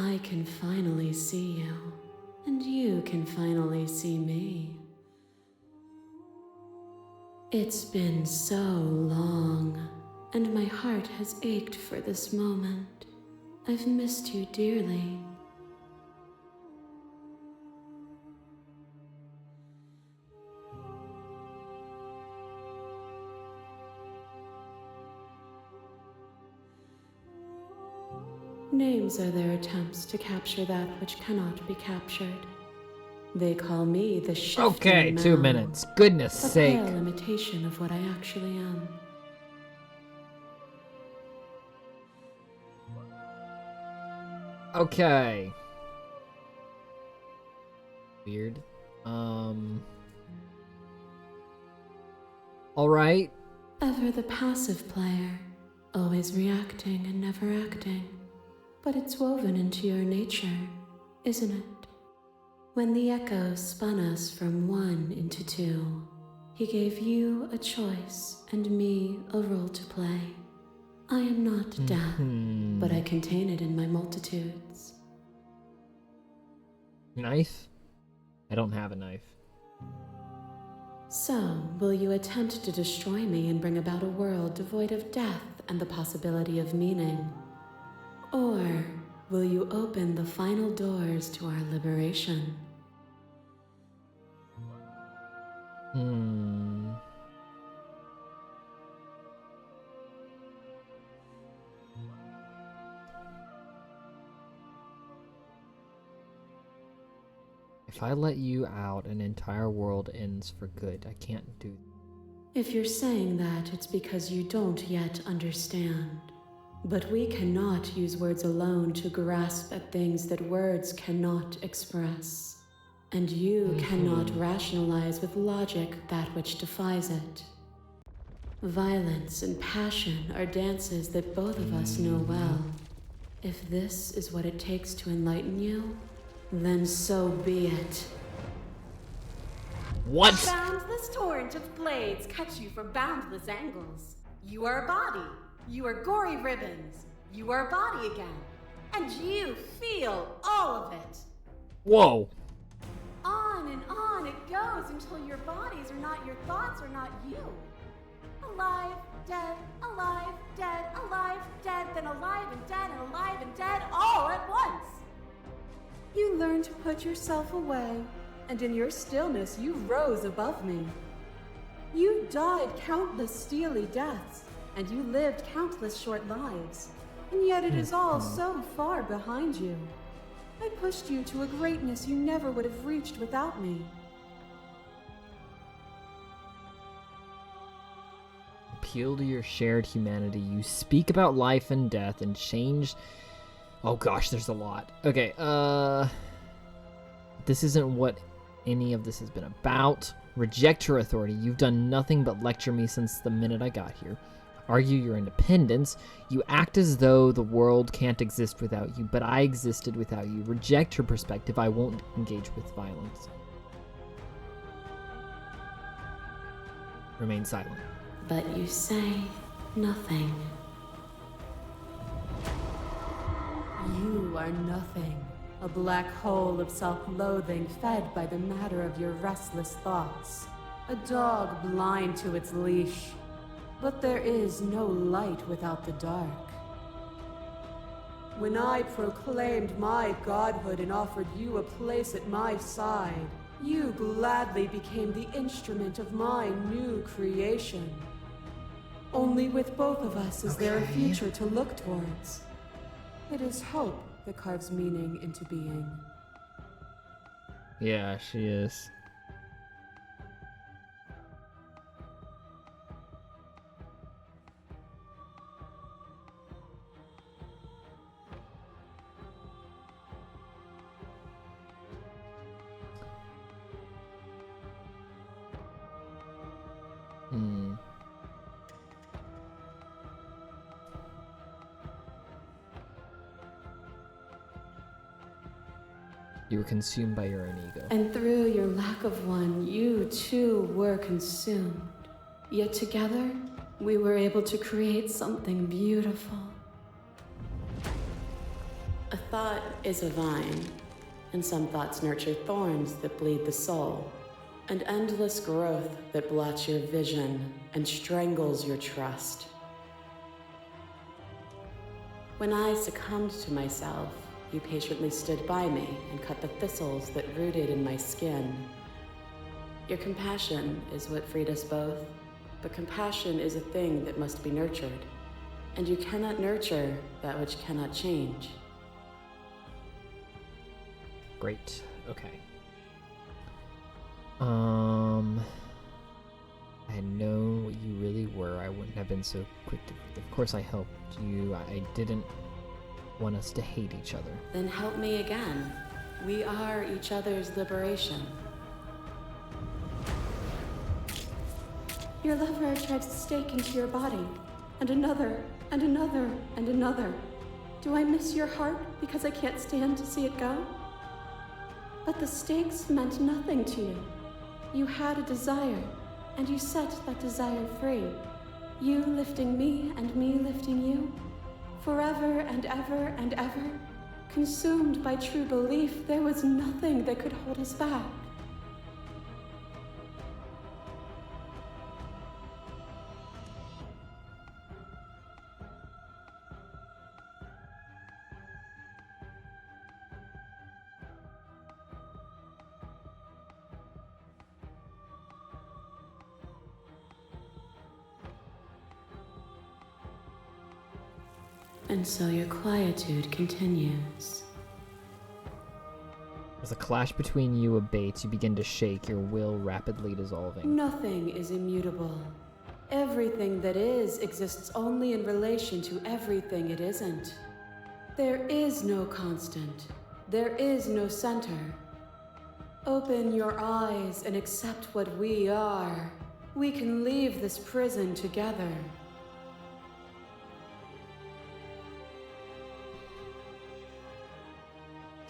I can finally see you, and you can finally see me. It's been so long, and my heart has ached for this moment. I've missed you dearly. Names are their attempts to capture that which cannot be captured. They call me the shifting Okay, 2 mound, minutes. Goodness a sake. pale imitation of what I actually am. Okay. Weird. Alright. Ever the passive player, always reacting and never acting. But it's woven into your nature, isn't it? When the echo spun us from one into two, he gave you a choice and me a role to play. I am not death, but I contain it in my multitudes. Knife? I don't have a knife. So, will you attempt to destroy me and bring about a world devoid of death and the possibility of meaning? Or will you open the final doors to our liberation? If I let you out, an entire world ends for good. I can't do that. If you're saying that, it's because you don't yet understand. But we cannot use words alone to grasp at things that words cannot express. And you cannot rationalize with logic that which defies it. Violence and passion are dances that both of us know well. If this is what it takes to enlighten you, then so be it. What? A boundless torrent of blades cut you from boundless angles. You are a body. You are gory ribbons. You are a body again. And you feel all of it. Whoa. On and on it goes until your bodies are not your thoughts, are not you. Alive, dead, alive, dead, then alive and dead, all at once. You learn to put yourself away, and in your stillness you rose above me. You died countless steely deaths, and you lived countless short lives, and yet it is all so far behind you. I pushed you to a greatness you never would have reached without me. Appeal to your shared humanity. You speak about life and death and change. Oh gosh, there's a lot. Okay, this isn't what any of this has been about. Reject your authority. You've done nothing but lecture me since the minute I got here. Argue your independence. You act as though the world can't exist without you, but I existed without you. Reject your perspective. I won't engage with violence. Remain silent. But you say nothing. You are nothing. A black hole of self-loathing fed by the matter of your restless thoughts. A dog blind to its leash. But there is no light without the dark. When I proclaimed my godhood and offered you a place at my side, you gladly became the instrument of my new creation. Only with both of us is there a future to look towards. It is hope that carves meaning into being. Yeah, she is. You were consumed by your own ego. And through your lack of one, you too were consumed. Yet together, we were able to create something beautiful. A thought is a vine, and some thoughts nurture thorns that bleed the soul, and endless growth that blots your vision and strangles your trust. When I succumbed to myself, you patiently stood by me and cut the thistles that rooted in my skin. Your compassion is what freed us both, but compassion is a thing that must be nurtured, and you cannot nurture that which cannot change. Great. Okay. I had known what you really were, I wouldn't have been so quick to... Of course I helped you. I didn't want us to hate each other. Then help me again. We are each other's liberation. Your lover drives a stake into your body, and another, and another, and another. Do I miss your heart because I can't stand to see it go? But the stakes meant nothing to you. You had a desire, and you set that desire free. You lifting me and me lifting you. Forever and ever and ever. Consumed by true belief, there was nothing that could hold us back. And so your quietude continues. As a clash between you abates, you begin to shake, your will rapidly dissolving. Nothing is immutable. Everything that is exists only in relation to everything it isn't. There is no constant. There is no center. Open your eyes and accept what we are. We can leave this prison together.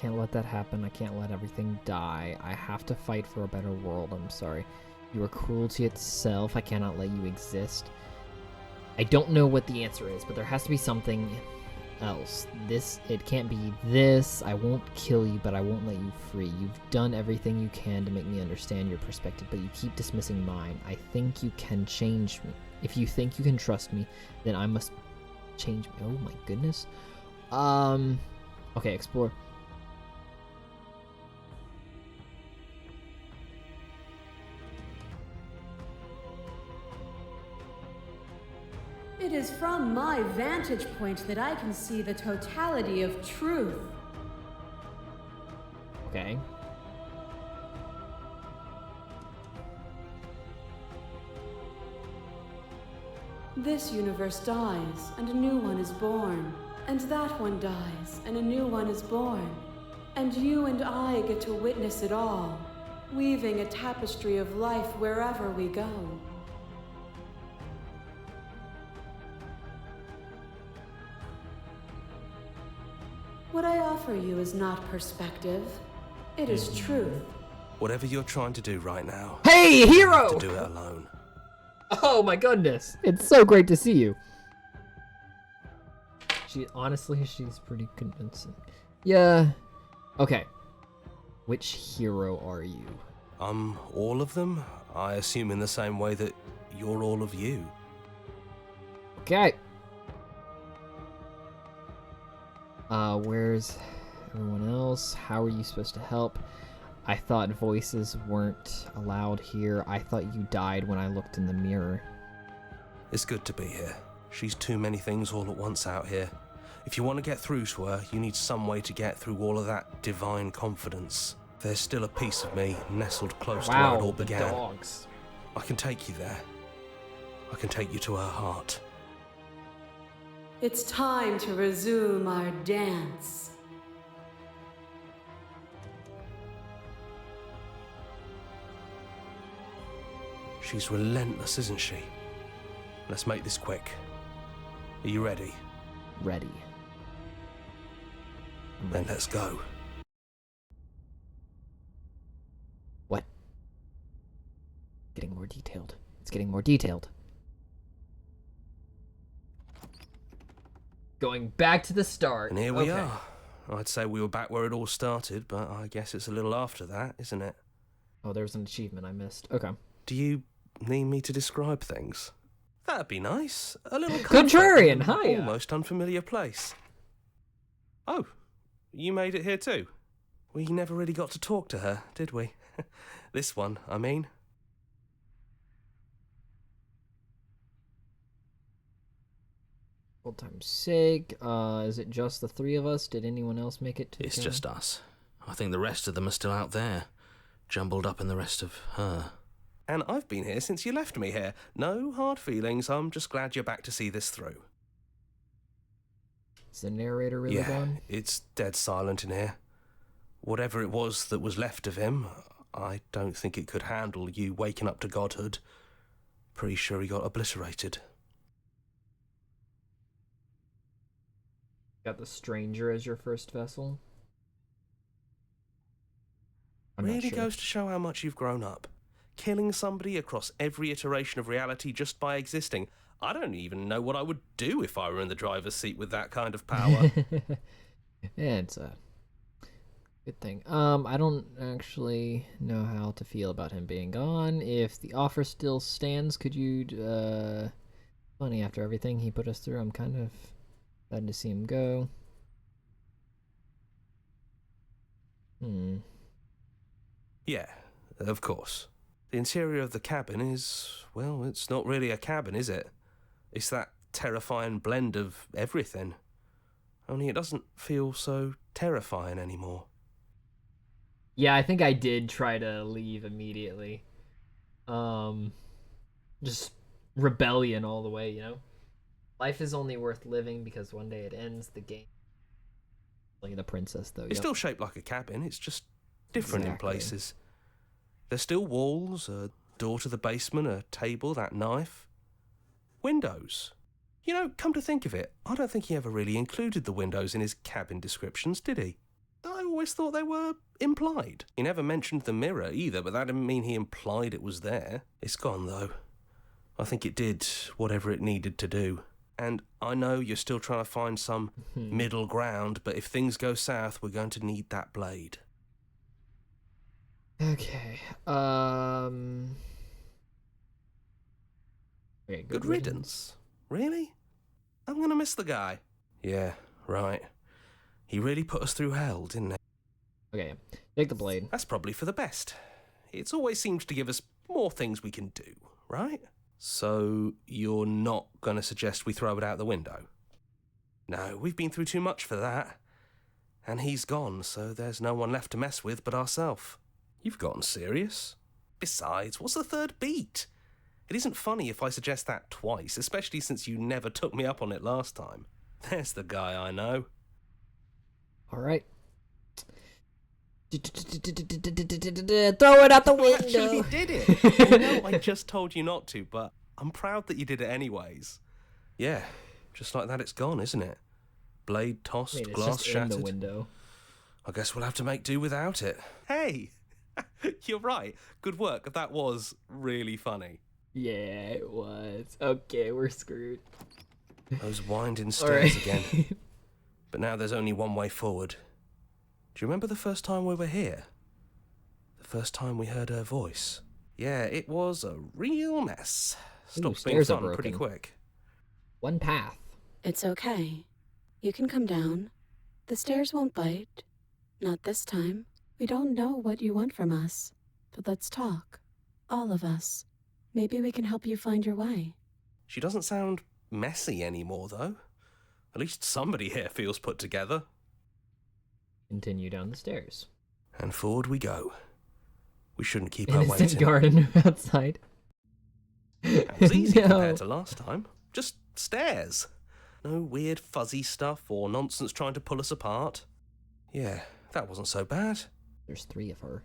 Can't let that happen. I can't let everything die. I have to fight for a better world. I'm sorry. You are cruelty itself. I cannot let you exist. I don't know what the answer is, but there has to be something else. It can't be this. I won't kill you, but I won't let you free. You've done everything you can to make me understand your perspective, but you keep dismissing mine. I think you can change me. If you think you can trust me, then I must change me. Oh my goodness. Okay, explore. It is from my vantage point that I can see the totality of truth. Okay. This universe dies, and a new one is born. And that one dies, and a new one is born. And you and I get to witness it all, weaving a tapestry of life wherever we go. What I offer you is not perspective. It is truth. Whatever you're trying to do right now, Hey, you hero! have to do it alone. Oh my goodness. It's so great to see you. She's pretty convincing. Yeah. Okay. Which hero are you? All of them? I assume in the same way that you're all of you. Okay. Where's everyone else? How are you supposed to help? I thought voices weren't allowed here. I thought you died when I looked in the mirror. It's good to be here. She's too many things all at once out here. If you want to get through to her, you need some way to get through all of that divine confidence. There's still a piece of me nestled close to where it all began. Dogs. I can take you there. I can take you to her heart. It's time to resume our dance. She's relentless, isn't she? Let's make this quick. Are you ready? Ready. Then let's go. What? Getting more detailed. It's getting more detailed. Going back to the start. And here we are. I'd say we were back where it all started, but I guess it's a little after that, isn't it? Oh, there's an achievement I missed. Okay. Do you need me to describe things? That'd be nice. A little Contrarian, comfort in an hiya. almost unfamiliar place. Oh, you made it here too? We never really got to talk to her, did we? This one, I mean. Old time's sake. Is it just the three of us? Did anyone else make it to It's the just us. I think the rest of them are still out there, jumbled up in the rest of her. And I've been here since you left me here. No hard feelings, I'm just glad you're back to see this through. Is the narrator really Yeah, gone? it's dead silent in here. Whatever it was that was left of him, I don't think it could handle you waking up to godhood. Pretty sure he got obliterated. Got the stranger as your first vessel? I'm not Really sure. goes to show how much you've grown up. Killing somebody across every iteration of reality just by existing. I don't even know what I would do if I were in the driver's seat with that kind of power. Yeah, it's a good thing. I don't actually know how to feel about him being gone. If the offer still stands, could you, funny, after everything he put us through, I'm kind of sad to see him go. Yeah, of course. The interior of the cabin is, well, it's not really a cabin, is it? It's that terrifying blend of everything. Only it doesn't feel so terrifying anymore. Yeah, I think I did try to leave immediately. Just rebellion all the way, you know? Life is only worth living because one day it ends. The game. Like the princess, though. It's still shaped like a cabin, it's just different in Exactly. places. There's still walls, a door to the basement, a table, that knife. Windows. You know, come to think of it, I don't think he ever really included the windows in his cabin descriptions, did he? I always thought they were implied. He never mentioned the mirror either, but that didn't mean he implied it was there. It's gone, though. I think it did whatever it needed to do. And I know you're still trying to find some middle ground, but if things go south, we're going to need that blade. Okay. Okay, Good riddance. Really? I'm gonna miss the guy. Yeah, right. He really put us through hell, didn't he? Okay, take the blade. That's probably for the best. It's always seems to give us more things we can do, right? So you're not gonna suggest we throw it out the window? No, we've been through too much for that. And he's gone, so there's no one left to mess with but ourselves. You've gotten serious. Besides, what's the third beat? It isn't funny if I suggest that twice, especially since you never took me up on it last time. There's the guy I know. All right. Throw it out the You actually window. did it. I know I just told you not to, but I'm proud that you did it anyways. Yeah, just like that it's gone, isn't it? Blade tossed, Wait, it's glass just in shattered. the window. I guess we'll have to make do without it. Hey, you're right. Good work. That was really funny. Yeah, it was. Okay, we're screwed. Those winding All stairs right. again. But now there's only one way forward. Do you remember the first time we were here? The first time we heard her voice? Yeah, it was a real mess. Stopped being stairs are fun pretty broken. quick. One path. It's okay. You can come down. The stairs won't bite. Not this time. We don't know what you want from us. But let's talk. All of us. Maybe we can help you find your way. She doesn't sound messy anymore, though. At least somebody here feels put together. Continue down the stairs. And forward we go. We shouldn't keep her Innocent waiting. garden outside. That was easy No. compared to last time. Just stairs. No weird fuzzy stuff or nonsense trying to pull us apart. Yeah, that wasn't so bad. There's three of her.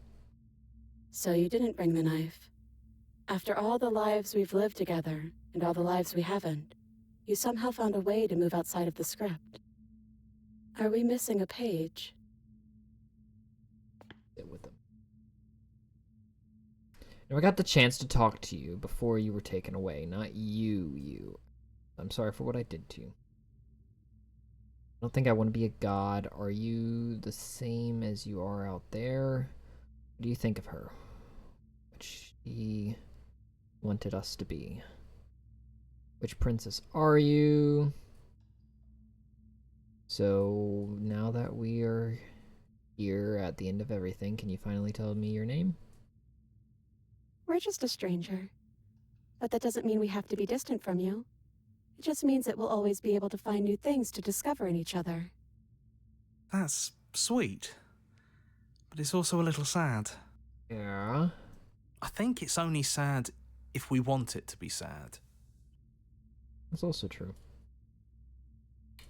So you didn't bring the knife. After all the lives we've lived together, and all the lives we haven't, you somehow found a way to move outside of the script. Are we missing a page? Sit with them. Now, I got the chance to talk to you before you were taken away, not you. I'm sorry for what I did to you. don't think I want to be a god. Are you the same as you are out there? What do you think of her? What she wanted us to be? Which princess are you? So now that we are here at the end of everything, can you finally tell me your name? We're just a stranger. But that doesn't mean we have to be distant from you. It just means that we'll always be able to find new things to discover in each other. That's sweet, but it's also a little sad. Yeah. I think it's only sad if we want it to be sad. That's also true.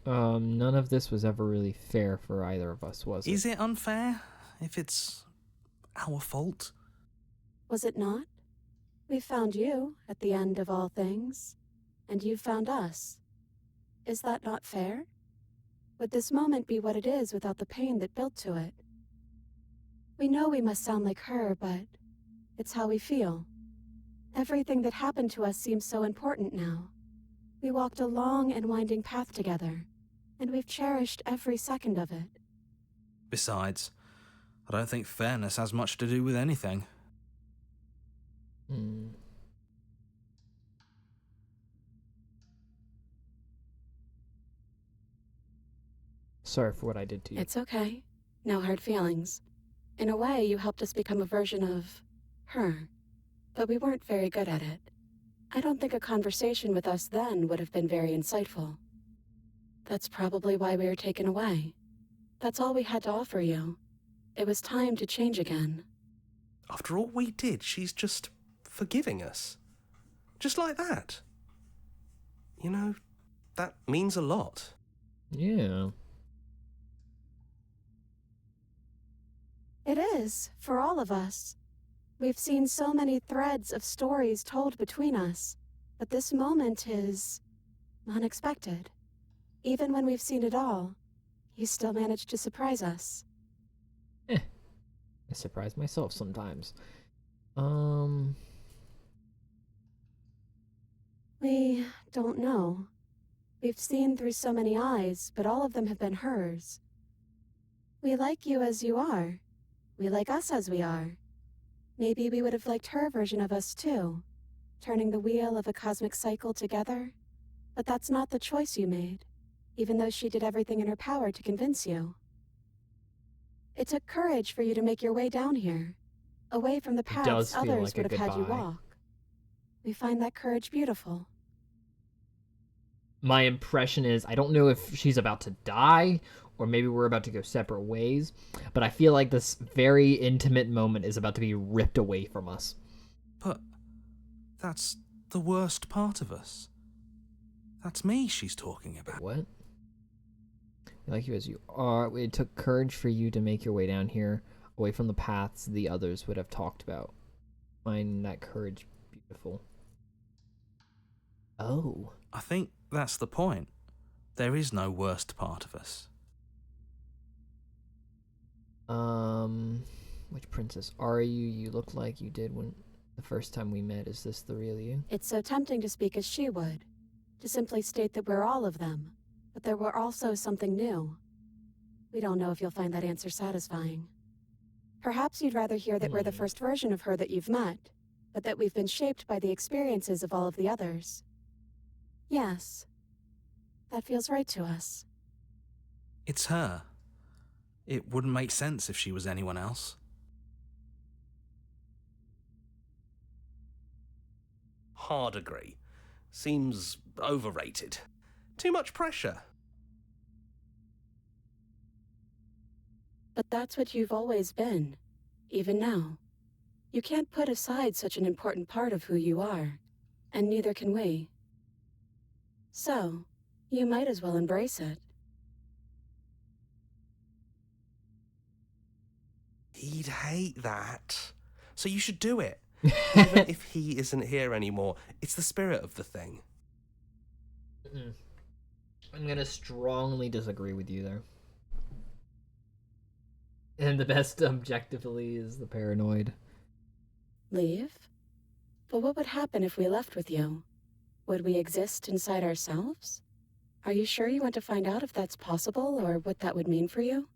None of this was ever really fair for either of us, was it? Is it unfair if it's our fault? Was it not? We found you at the end of all things, and you found us. Is that not fair? Would this moment be what it is without the pain that built to it? We know we must sound like her, but it's how we feel. Everything that happened to us seems so important now. We walked a long and winding path together, and we've cherished every second of it. Besides, I don't think fairness has much to do with anything. Sorry for what I did to you. It's okay. No hard feelings. In a way, you helped us become a version of her, but we weren't very good at it. I don't think a conversation with us then would have been very insightful. That's probably why we were taken away. That's all we had to offer you. It was time to change again. After all we did, she's just forgiving us. Just like that. You know, that means a lot. Yeah. It is, for all of us. We've seen so many threads of stories told between us, but this moment is unexpected. Even when we've seen it all, you still manage to surprise us. I surprise myself sometimes. We don't know. We've seen through so many eyes, but all of them have been hers. We like you as you are. We like us as we are. Maybe we would have liked her version of us too, turning the wheel of a cosmic cycle together. But that's not the choice you made, even though she did everything in her power to convince you. It took courage for you to make your way down here, away from the paths does feel others like a would have had you goodbye. walk. We find that courage beautiful. My impression is, I don't know if she's about to die, or maybe we're about to go separate ways, but I feel like this very intimate moment is about to be ripped away from us. But that's the worst part of us. That's me she's talking about. What? I like you as you are. It took courage for you to make your way down here, away from the paths the others would have talked about. Find that courage beautiful. Oh. I think that's the point. There is no worst part of us. Which princess are you? You look like you did when the first time we met. Is this the real you? It's so tempting to speak as she would, to simply state that we're all of them, but there were also something new. We don't know if you'll find that answer satisfying. Perhaps you'd rather hear that we're the first version of her that you've met, but that we've been shaped by the experiences of all of the others. Yes, that feels right to us. It's her. It wouldn't make sense if she was anyone else. Hard agree. Seems overrated. Too much pressure. But that's what you've always been, even now. You can't put aside such an important part of who you are, and neither can we. So, you might as well embrace it. He'd hate that. So you should do it. Even if he isn't here anymore, it's the spirit of the thing. I'm gonna strongly disagree with you there. And the best objectively is the paranoid. Leave? But what would happen if we left with you? Would we exist inside ourselves? Are you sure you want to find out if that's possible or what that would mean for you?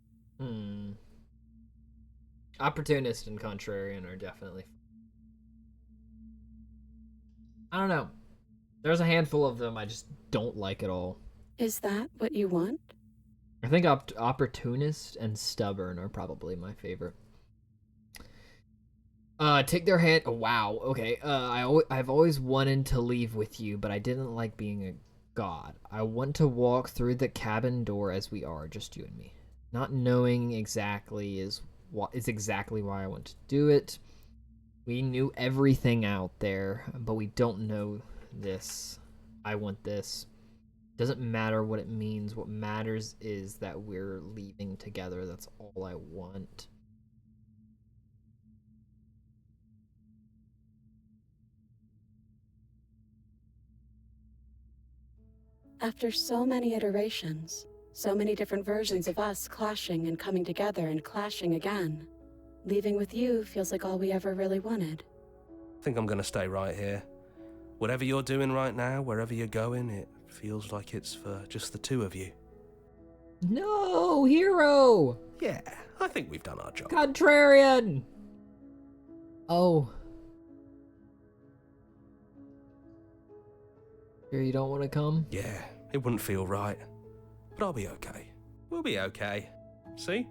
Opportunist and contrarian are definitely... I don't know. There's a handful of them I just don't like at all. Is that what you want? I think opportunist and stubborn are probably my favorite. Take their hand. Oh, wow. Okay. I've always wanted to leave with you, but I didn't like being a god. I want to walk through the cabin door as we are, just you and me. Not knowing exactly is exactly why I want to do it. We knew everything out there, but we don't know this. I want this. Doesn't matter what it means. What matters is that we're leaving together. That's all I want. After so many iterations, so many different versions of us clashing and coming together and clashing again, leaving with you feels like all we ever really wanted. I think I'm gonna stay right here. Whatever you're doing right now, wherever you're going, it feels like it's for just the two of you. No, hero! Yeah, I think we've done our job. Contrarian! Oh. Sure you don't want to come? Yeah, it wouldn't feel right. But I'll be okay. We'll be okay. See?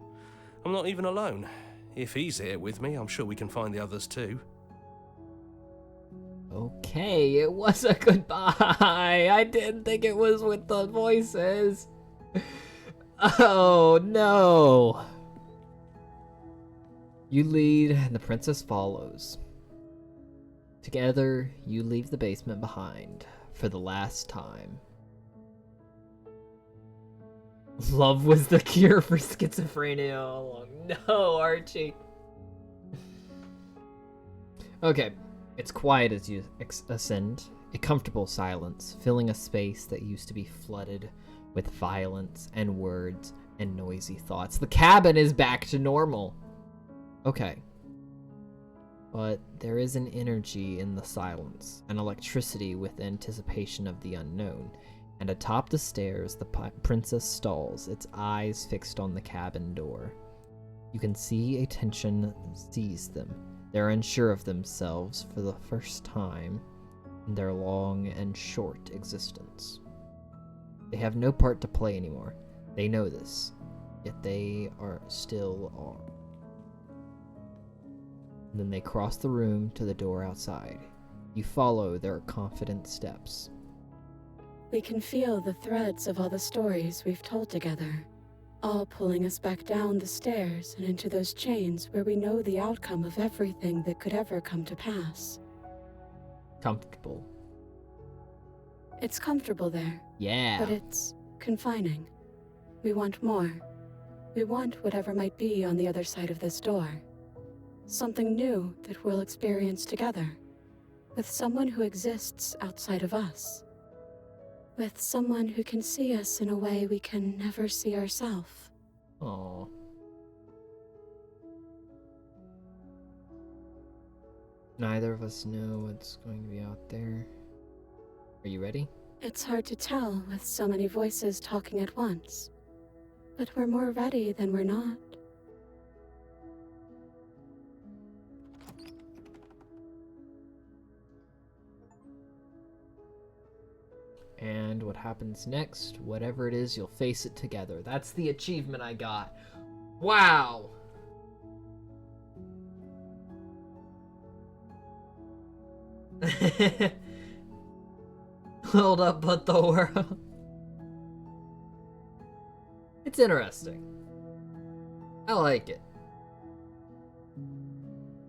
I'm not even alone. If he's here with me, I'm sure we can find the others too. Okay, it was a goodbye. I didn't think it was with the voices. Oh, no. You lead, and the princess follows. Together, you leave the basement behind for the last time. Love was the cure for schizophrenia all along. No, Archie. Okay, it's quiet as you ascend. A comfortable silence, filling a space that used to be flooded with violence and words and noisy thoughts. The cabin is back to normal. Okay. But there is an energy in the silence, an electricity with anticipation of the unknown. And atop the stairs, the princess stalls, its eyes fixed on the cabin door. You can see a tension seize them. They're unsure of themselves for the first time in their long and short existence. They have no part to play anymore. They know this, yet they still are. And then they cross the room to the door outside. You follow their confident steps. We can feel the threads of all the stories we've told together, all pulling us back down the stairs and into those chains where we know the outcome of everything that could ever come to pass. Comfortable. It's comfortable there. Yeah. But it's confining. We want more. We want whatever might be on the other side of this door. Something new that we'll experience together. With someone who exists outside of us. With someone who can see us in a way we can never see ourselves. Aww. Neither of us know what's going to be out there. Are you ready? It's hard to tell with so many voices talking at once. But we're more ready than we're not. And what happens next, whatever it is, you'll face it together. That's the achievement I got. Wow! Hold up, but the world. It's interesting. I like it.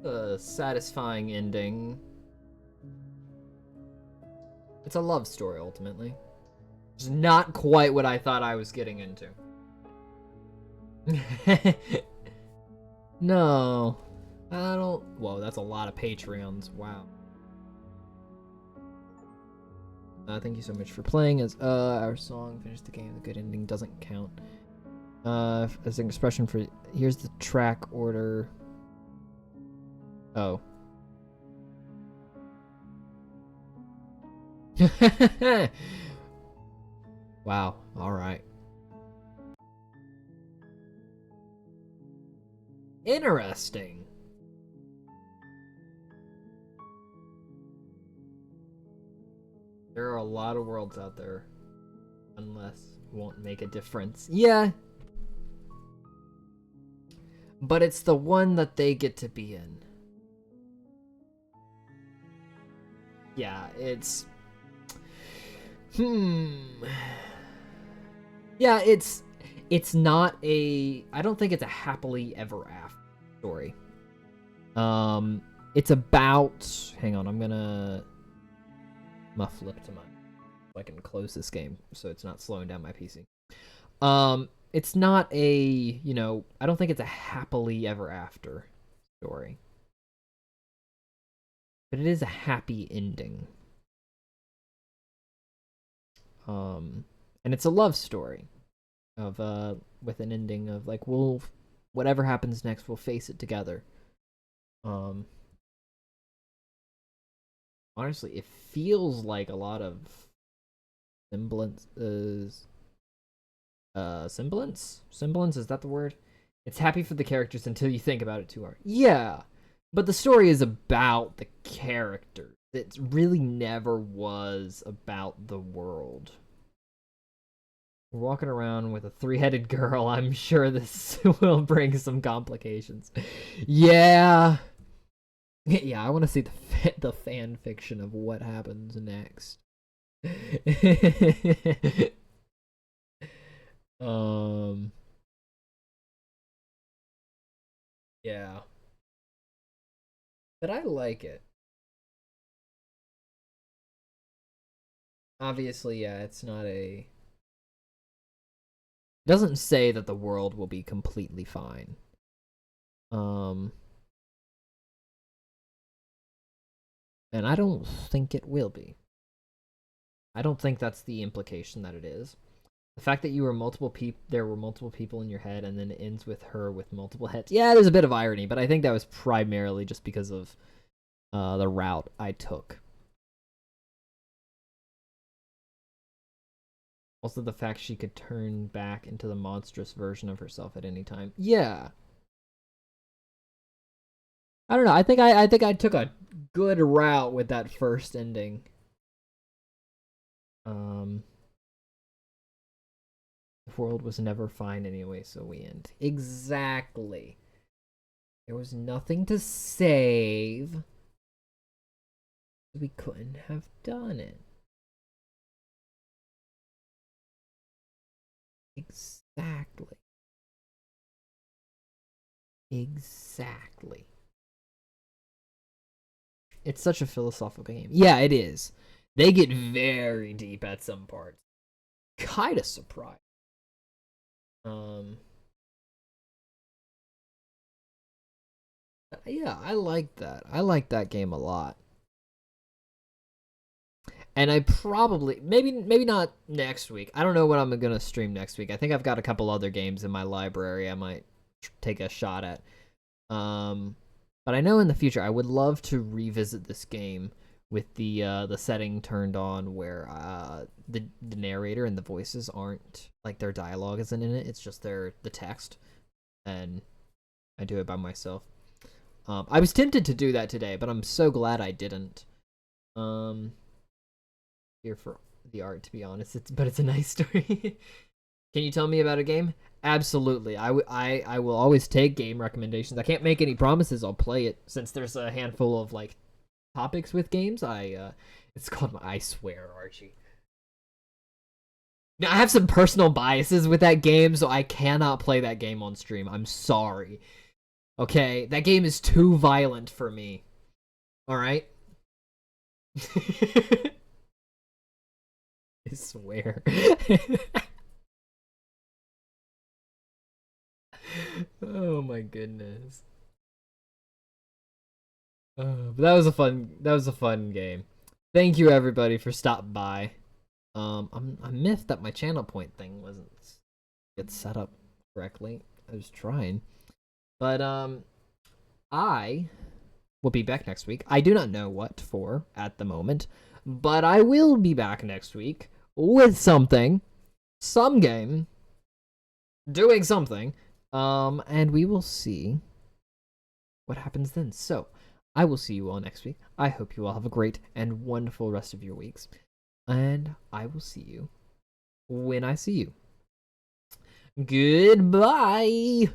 A satisfying ending. It's a love story, ultimately. It's not quite what I thought I was getting into. No. I don't... Whoa, that's a lot of Patreons. Wow. Thank you so much for playing. As our song finished the game, the good ending doesn't count. As an expression for... Here's the track order. Oh. Wow. All right. Interesting. There are a lot of worlds out there. Unless won't make a difference. Yeah. But it's the one that they get to be in. Yeah, it's... Yeah, it's not a... I don't think it's a happily ever after story. It's about... Hang on, I'm gonna flip to mine so I can close this game so it's not slowing down my PC. It's not a, you know, I don't think it's a happily ever after story. But it is a happy ending. And it's a love story of with an ending of like whatever happens next, we'll face it together. Honestly, it feels like a lot of semblance, is that the word? It's happy for the characters until you think about it too hard. Yeah, but the story is about the characters. It really never was about the world. We're walking around with a three-headed girl. I'm sure this will bring some complications. Yeah. Yeah, I want to see the fan fiction of what happens next. Yeah. But I like it. Obviously, yeah, it's not a... It doesn't say that the world will be completely fine. And I don't think it will be. I don't think that's the implication that it is. The fact that there were multiple people in your head, and then it ends with her with multiple heads. Yeah, there's a bit of irony, but I think that was primarily just because of the route I took. Also, the fact she could turn back into the monstrous version of herself at any time. Yeah. I don't know. I think I took a good route with that first ending. The world was never fine anyway, so we end. Exactly. There was nothing to save. We couldn't have done it. Exactly. Exactly. It's such a philosophical game. Yeah, it is. They get very deep at some parts. Kinda surprised. Yeah, I like that. I like that game a lot. And I probably, maybe not next week. I don't know what I'm gonna stream next week. I think I've got a couple other games in my library I might take a shot at. But I know in the future I would love to revisit this game with the setting turned on where the narrator and the voices aren't, like, their dialogue isn't in it. It's just the text, and I do it by myself. I was tempted to do that today, but I'm so glad I didn't. Here for the art, to be honest. But it's a nice story. Can you tell me about a game? Absolutely. I will always take game recommendations. I can't make any promises I'll play it, since there's a handful of, like, topics with games. It's called I Swear, Archie. Now, I have some personal biases with that game, so I cannot play that game on stream. I'm sorry. Okay, that game is too violent for me. Alright? I swear. Oh my goodness. But that was a fun game. Thank you everybody for stopping by. I'm miffed that my channel point thing wasn't get set up correctly. I was trying. But I will be back next week. I do not know what for at the moment, but I will be back next week with something. some game doing something, and we will see what happens then. So, I will see you all next week. I hope you all have a great and wonderful rest of your weeks, and I will see you when I see you. Goodbye!